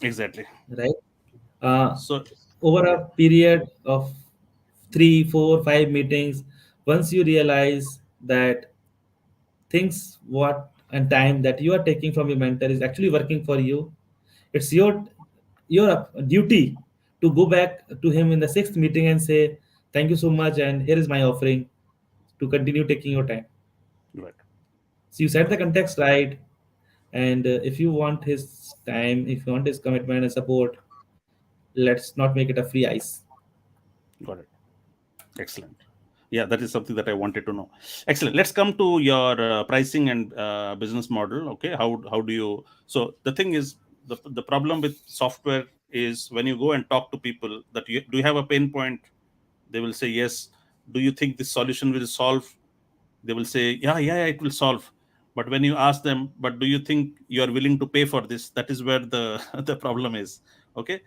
Exactly. right? Uh, So Over yeah. a period of 3, 4, 5 meetings, once you realize that things what and time that you are taking from your mentor is actually working for you, it's your duty to go back to him in the sixth meeting and say, thank you so much, and here is my offering to continue taking your time. Right. So you set the Got it. context right, and if you want his time, if you want his commitment and support, let's not make it a free ice. Got it. Excellent. Yeah, that is something that I wanted to know. Excellent. Let's come to your pricing and business model. Okay, how do you? So the thing is, the problem with software is when you go and talk to people that do you have a pain point? They will say yes. Do you think this solution will solve? They will say yeah, yeah, yeah, it will solve. But when you ask them, but do you think you are willing to pay for this? That is where the the problem is. Okay,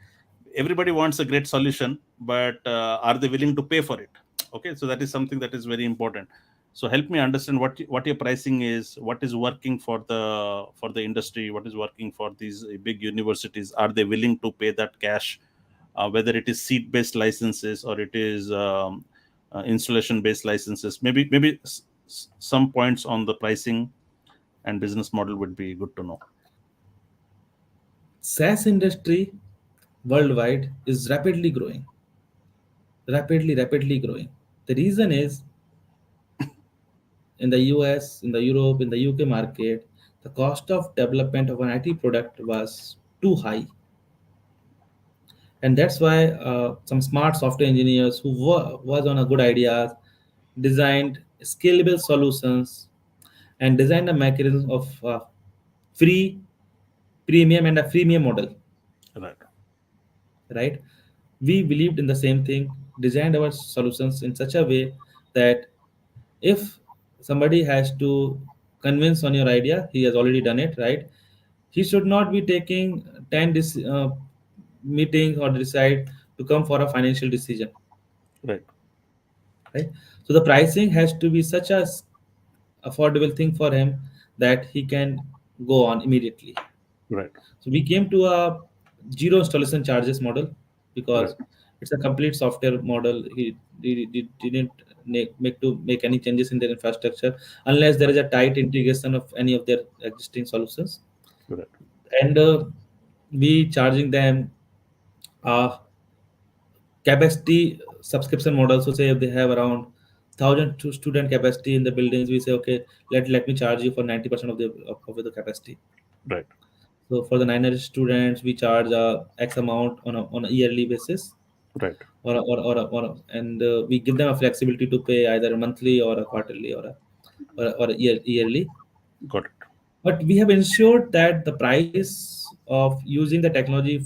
everybody wants a great solution, but are they willing to pay for it? Okay, so that is something that is very important. So help me understand what your pricing is, what is working for the industry, what is working for these big universities. Are they willing to pay that cash, whether it is seat based licenses or it is installation based licenses? Maybe some points on the pricing and business model would be good to know. SaaS industry worldwide is rapidly growing. The reason is in the US, in the Europe, in the UK market, the cost of development of an IT product was too high, and that's why some smart software engineers who was on a good ideas designed scalable solutions and designed a mechanism of free, premium, and a freemium model. Right. Right? We believed in the same thing, designed our solutions in such a way that if somebody has to convince on your idea, he has already done it, right? He should not be taking 10 meetings or decide to come for a financial decision, Right. right? So the pricing has to be such a affordable thing for him that he can go on immediately. Right. So we came to a zero installation charges model Right. because it's a complete software model. He didn't make any changes in their infrastructure unless there is a tight integration of any of their existing solutions. Right. And we charging them a capacity subscription model. So say if they have around 1,000 to student capacity in the buildings, we say okay, let me charge you for 90% of the capacity. Right. So for the 900 students, we charge X amount on a yearly basis, Right. and we give them a flexibility to pay either monthly or a quarterly or a yearly. Got it. But we have ensured that the price of using the technology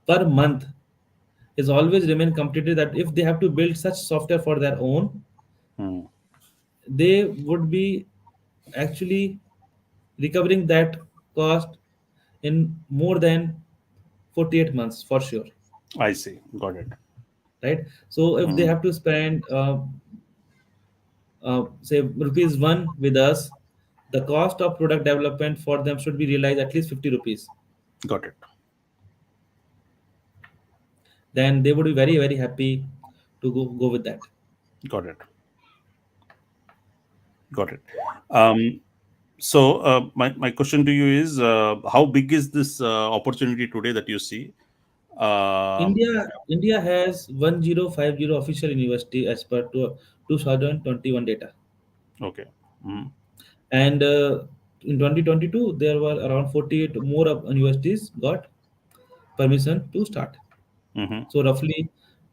per month is always remain competitive. That if they have to build such software for their own, Hmm. they would be actually recovering that cost in more than 48 months for sure, I see. Got it. right? So if they Hmm. have to spend say rupees 1 with us, the cost of product development for them should be realized at least 50 rupees. Got it. Then they would be very happy to go with that. Got it. Got it. Um, so my question to you is, how big is this opportunity today that you see? Um, India has 1050 official university as per 2021 data, okay. Mm-hmm. and in 2022 there were around 48 more of universities got permission to start. Mm-hmm. So roughly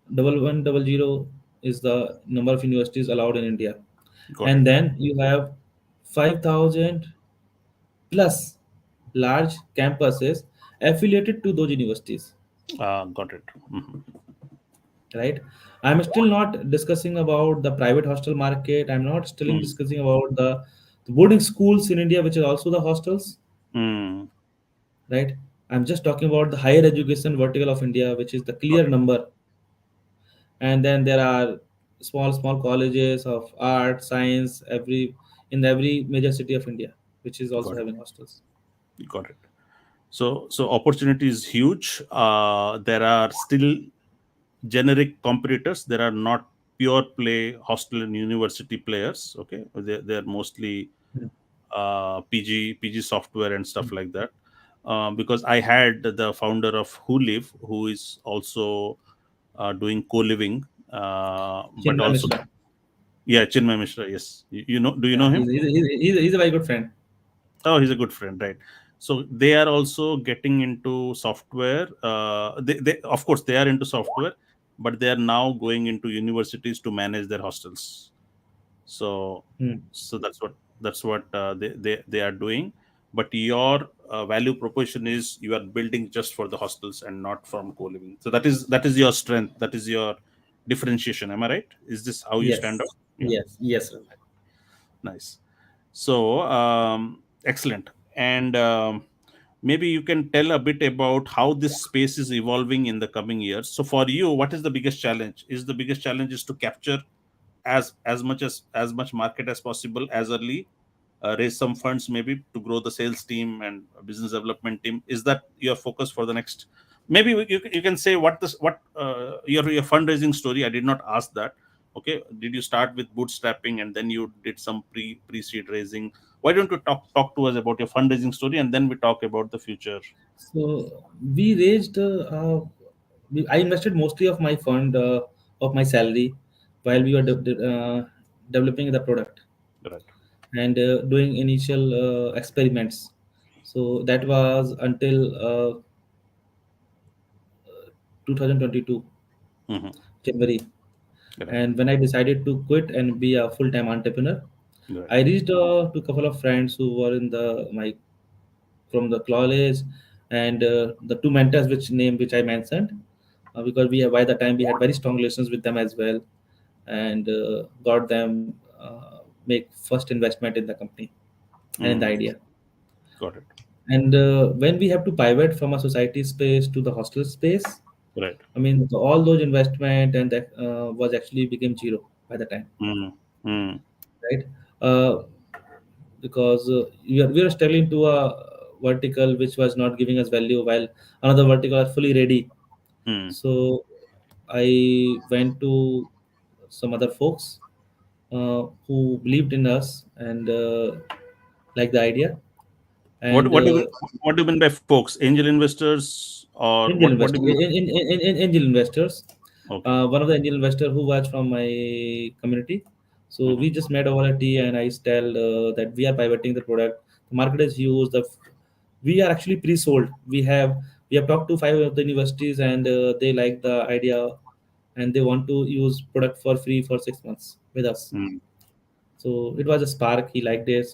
1100 is the number of universities allowed in India, Got it. and then you have 5,000 plus large campuses affiliated to those universities, Got it. Mm-hmm. right? I'm still not discussing about the private hostel market. I'm not still Mm. discussing about the boarding schools in India, which is also the hostels, Mm. right? I'm just talking about the higher education vertical of India, which is the Got clear it. number. And then there are small colleges of art, science, every major city of India, which is also Got it. having hostels. Got it. So opportunity is huge. There are still generic competitors. There are not pure play hostel and university players. Okay, they're mostly Hmm. PG software and stuff like that. Because I had the founder of Who Live, who is also doing co-living, but Chinmay also, Mishra. yeah, Chinmay Mishra. Yes, you know, do you Yeah, know him? he's a very good friend. Oh, he's a good friend, right? So they are also getting into software. They of course they are into software, but they are now going into universities to manage their hostels. So Hmm. so that's what they are doing. But your value proposition is you are building just for the hostels and not from co-living. So that is your strength. That is your differentiation. Am I right? Is this how you stand out? Yes, Yeah. yes, sir. Nice. So excellent. And maybe you can tell a bit about how this space is evolving in the coming years. So for you, what is the biggest challenge? Is the biggest challenge is to capture as much market as possible as early, raise some funds maybe to grow the sales team and business development team? Is that your focus for the next? Maybe you can say what this what your fundraising story. I did not ask that. Okay, did you start with bootstrapping and then you did some pre-seed raising? Why don't you talk to us about your fundraising story, and then we talk about the future? So we raised. I invested mostly of my fund of my salary while we were developing the product Right. and doing initial experiments. So that was until 2022 Mm-hmm. January. Right. And when I decided to quit and be a full-time entrepreneur, Right. I reached to a couple of friends who were in the my from the college, and the two mentors which I mentioned, because we have, by the time we had very strong relations with them as well, and got them make first investment in the company and in the Mm. idea. Got it. And when we have to pivot from a society space to the hostel space, Right. I mean, all those investment and that was actually became zero by the time, Mm. Mm. right? Uh, because we are struggling to a vertical which was not giving us value, while another vertical are fully ready. Mm. So I went to some other folks who believed in us and liked the idea, What and what do you what do you mean by folks? Angel investors, or angel what? What do investor, you mean? angel investors. Okay. One of the angel investor who was from my community. So Mm-hmm. we just met over a tea, and I tell that we are pivoting the product. The market is huge. We are actually pre-sold. We have talked to five of the universities, and they like the idea, and they want to use product for free for 6 months with us. Mm. So it was a spark. He liked it.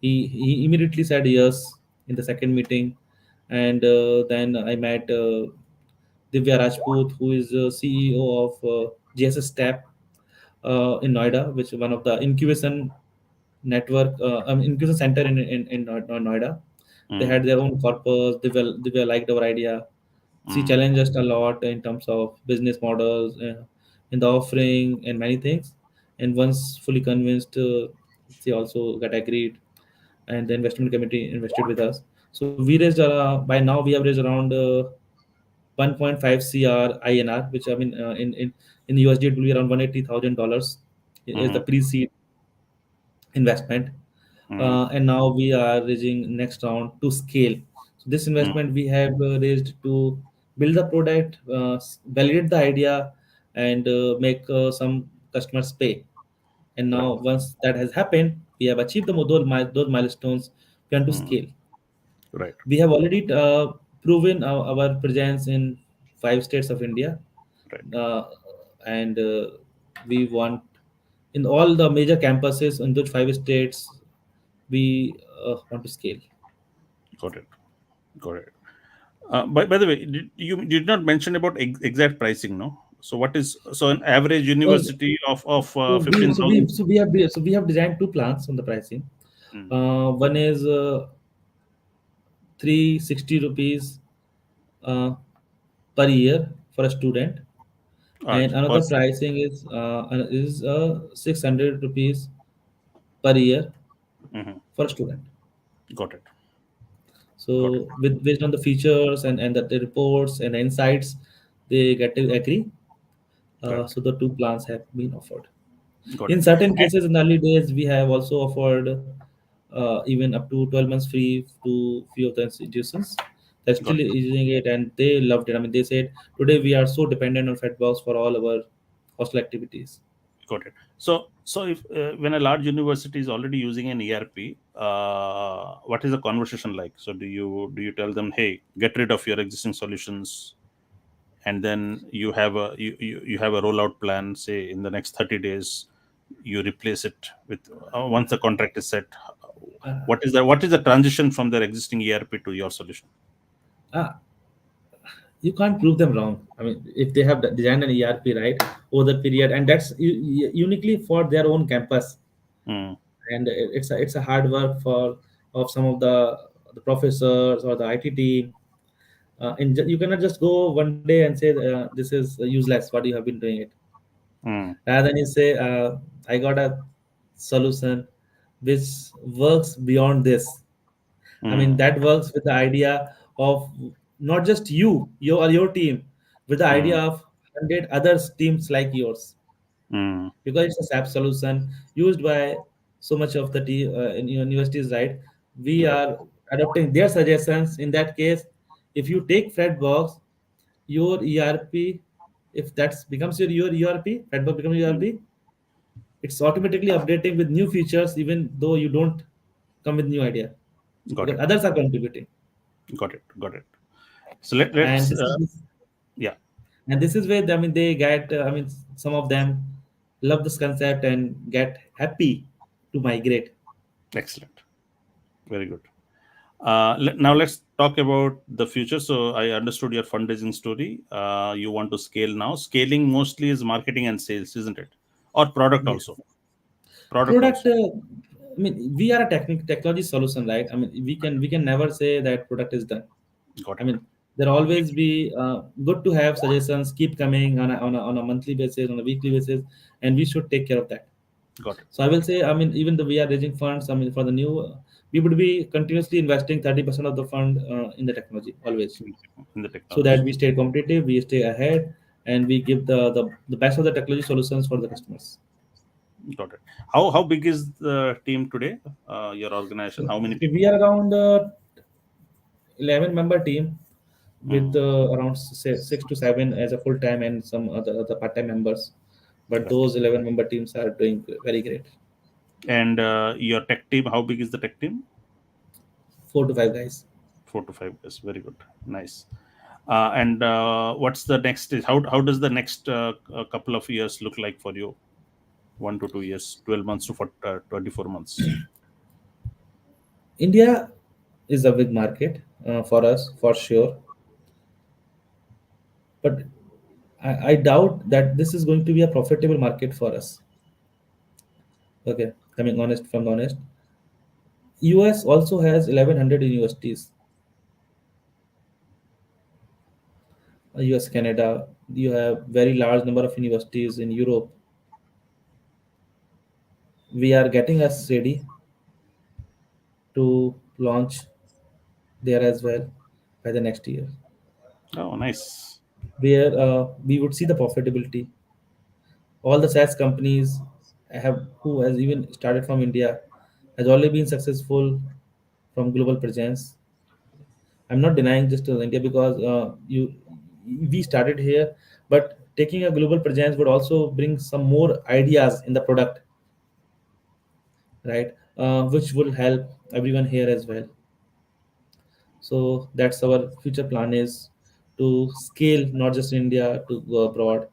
He immediately said yes in the second meeting, and then I met Divya Rajput, who is CEO of GSS Tap in Noida, which is one of the incubation network, incubation center in Noida. They Mm. had their own corpus. They were liked our idea. She Mm. challenged us a lot in terms of business models, in the offering and many things. And once fully convinced, she also got agreed, and the investment committee invested with us. So we raised by now we have raised around 1.5 CR INR, which I mean in USD it will be around $180,000 is the Mm. pre-seed investment. Mm. And now we are raising next round to scale. So this Mm. investment we have raised to build the product, validate the idea, and make some customers pay. And Right. now once that has happened, we have achieved those milestones. We want to Mm. scale. Right. We have already proven our presence in 5 states of India, Right. uh, and we want in all the major campuses in those 5 states. We want to scale. Got it. Got it. By the way, you did not mention about exact pricing, no? So what is so an average So, university of so we so we 15,000? so we have so we have designed two plans on the pricing. Mm. One is 360 rupees uh, per year for a student, and Per another seat. pricing is 600 rupees per year Hmm. for a student. Got it. Got it. So with based on the features and the reports and the insights, they get to agree. Correct. So the two plans have been offered. Got it. In certain And, cases, in the early days, we have also offered even up to 12 months free to few of the institutions that got still it. using it, and they loved it. I mean, they said today we are so dependent on FretBox for all our hostel activities. Got it. So if when a large university is already using an ERP, what is the conversation like? So do you tell them, hey, get rid of your existing solutions, and then you have a rollout plan, say in the next 30 days you replace it with once the contract is set? Uh, What is the transition from their existing ERP to your solution? uh, you can't prove them wrong. I mean, if they have designed an ERP right over the period, and that's uniquely for their own campus, Mm. and it's a hard work for of some of the the professors or the IT team. You cannot just go one day and say this is useless. What you have been doing it. mm, Rather than you say, I got a solution which works beyond this. I mean, mm, that works with the idea of not just you or your team, with the idea mm, of 100 other teams like yours, mm, because it's a SAP solution used by so much of the in universities, right? We right, are adopting their suggestions. In that case, if you take FretBox, your ERP, if that becomes your ERP, FretBox becomes your mm, ERP, it's automatically updating with new features, even though you don't come with new idea, got because it, others are contributing. got it, got it. So And let's yeah, this is where, I mean, they get, I mean, some of them love this concept and get happy to migrate. excellent, very good. Now let's talk about the future. So I understood your fundraising story. You want to scale now. Scaling mostly is marketing and sales, isn't it? Or product Yes. also. Product Product, also. I mean, we are a technology solution, right? I mean, we can never say that product is done. Got I it. mean, there always be good to have suggestions keep coming on a monthly basis, on a weekly basis, and we should take care of that. Got it. So I will say, I mean, even though we are raising funds, I mean, for the new, we would be continuously investing 30% of the fund in the technology always, In the so that technology. we stay competitive, we stay ahead, and we give the best of the technology solutions for the customers. Got it. How big is the team today? Your organization? So How many we people? are around 11-member team with Mm, around 6 to 7 as a full time and some other part time members. But right. those 11-member teams are doing very great. And your tech team? How big is the tech team? 4 to 5 guys. 4 to 5 years. Very good. Nice. And what's the next stage? How does the next couple of years look like for you? 1 to 2 years, 12 months to 24 months. India is a big market for us for sure, but I doubt that this is going to be a profitable market for us. Okay, coming honest from the honest, US also has 1100 universities. US, Canada, you have very large number of universities in Europe. We are getting us ready to launch there as well by the next year, Oh, nice. where we would see the profitability. All the SaaS companies have who has even started from India has already been successful from global presence. I'm not denying just to India, because you we started here, but taking a global presence would also bring some more ideas in the product, right? Which will help everyone here as well. So that's our future plan, is to scale not just in India, to go abroad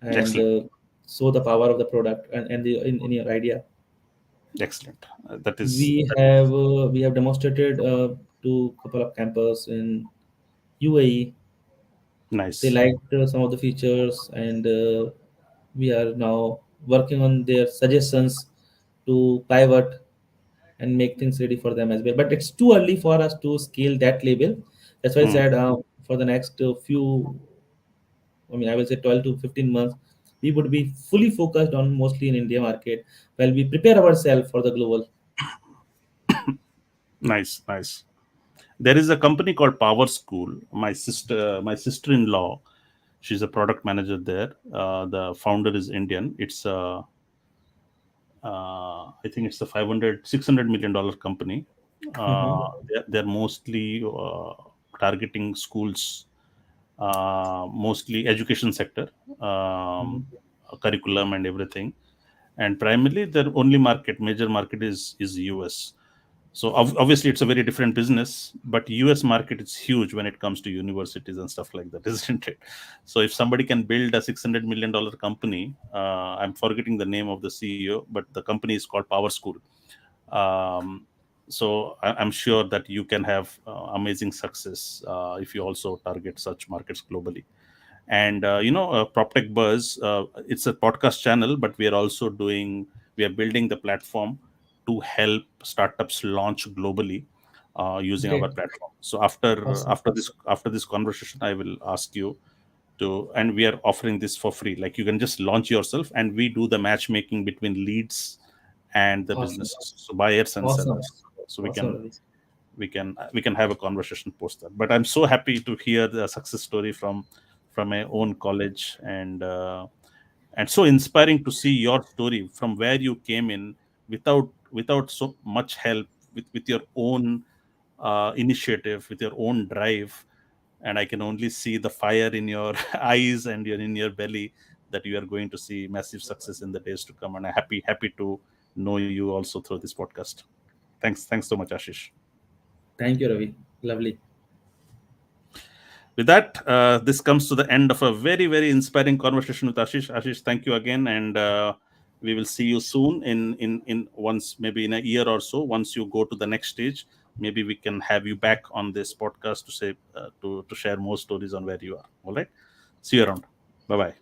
and Excellent. show the power of the product and in your idea. Excellent. That is We have demonstrated to couple of campus in UAE. They nice. liked some of the features, and we are now working on their suggestions to pivot and make things ready for them as well. But it's too early for us to scale that level. That's why I Hmm. said for the next few, I mean, I will say 12 to 15 months, we would be fully focused on mostly in India market while we prepare ourselves for the global. Nice, nice. There is a company called Power School. My sister-in-law, she's a product manager there. The founder is Indian. It's I think it's a 500 $600 million company. Mhm, They're mostly targeting schools, mostly education sector, mhm. curriculum and everything. And primarily their only major market is US. So obviously it's a very different business, but US market is huge when it comes to universities and stuff like that, isn't it? So if somebody can build a $600 million company, I'm forgetting the name of the CEO, but the company is called Power School. um, so I'm sure that you can have amazing success if you also target such markets globally. And PropTechBuzz, it's a podcast channel, but we are building the platform to help startups launch globally. using our Great. platform. So after Awesome. this conversation, I will ask you to, and we are offering this for free. Like, you can just launch yourself, and we do the matchmaking between leads and the Awesome. businesses, so buyers and Awesome. sellers. So Awesome, Ravi. we can have a conversation post that. But I'm so happy to hear the success story from my own college, and so inspiring to see your story from where you came in without so much help, with your own initiative, with your own drive. And I can only see the fire in your eyes and in your belly, that you are going to see massive success in the days to come. And I'm happy to know you also through this podcast. Thanks so much, Ashish. Thank you, Ravi. Lovely. With that, this comes to the end of a very inspiring conversation with Ashish. Ashish, thank you again, and we will see you soon in once, maybe in a year or so. Once you go to the next stage, maybe we can have you back on this podcast to say to share more stories on where you are. All right, see you around. Bye bye.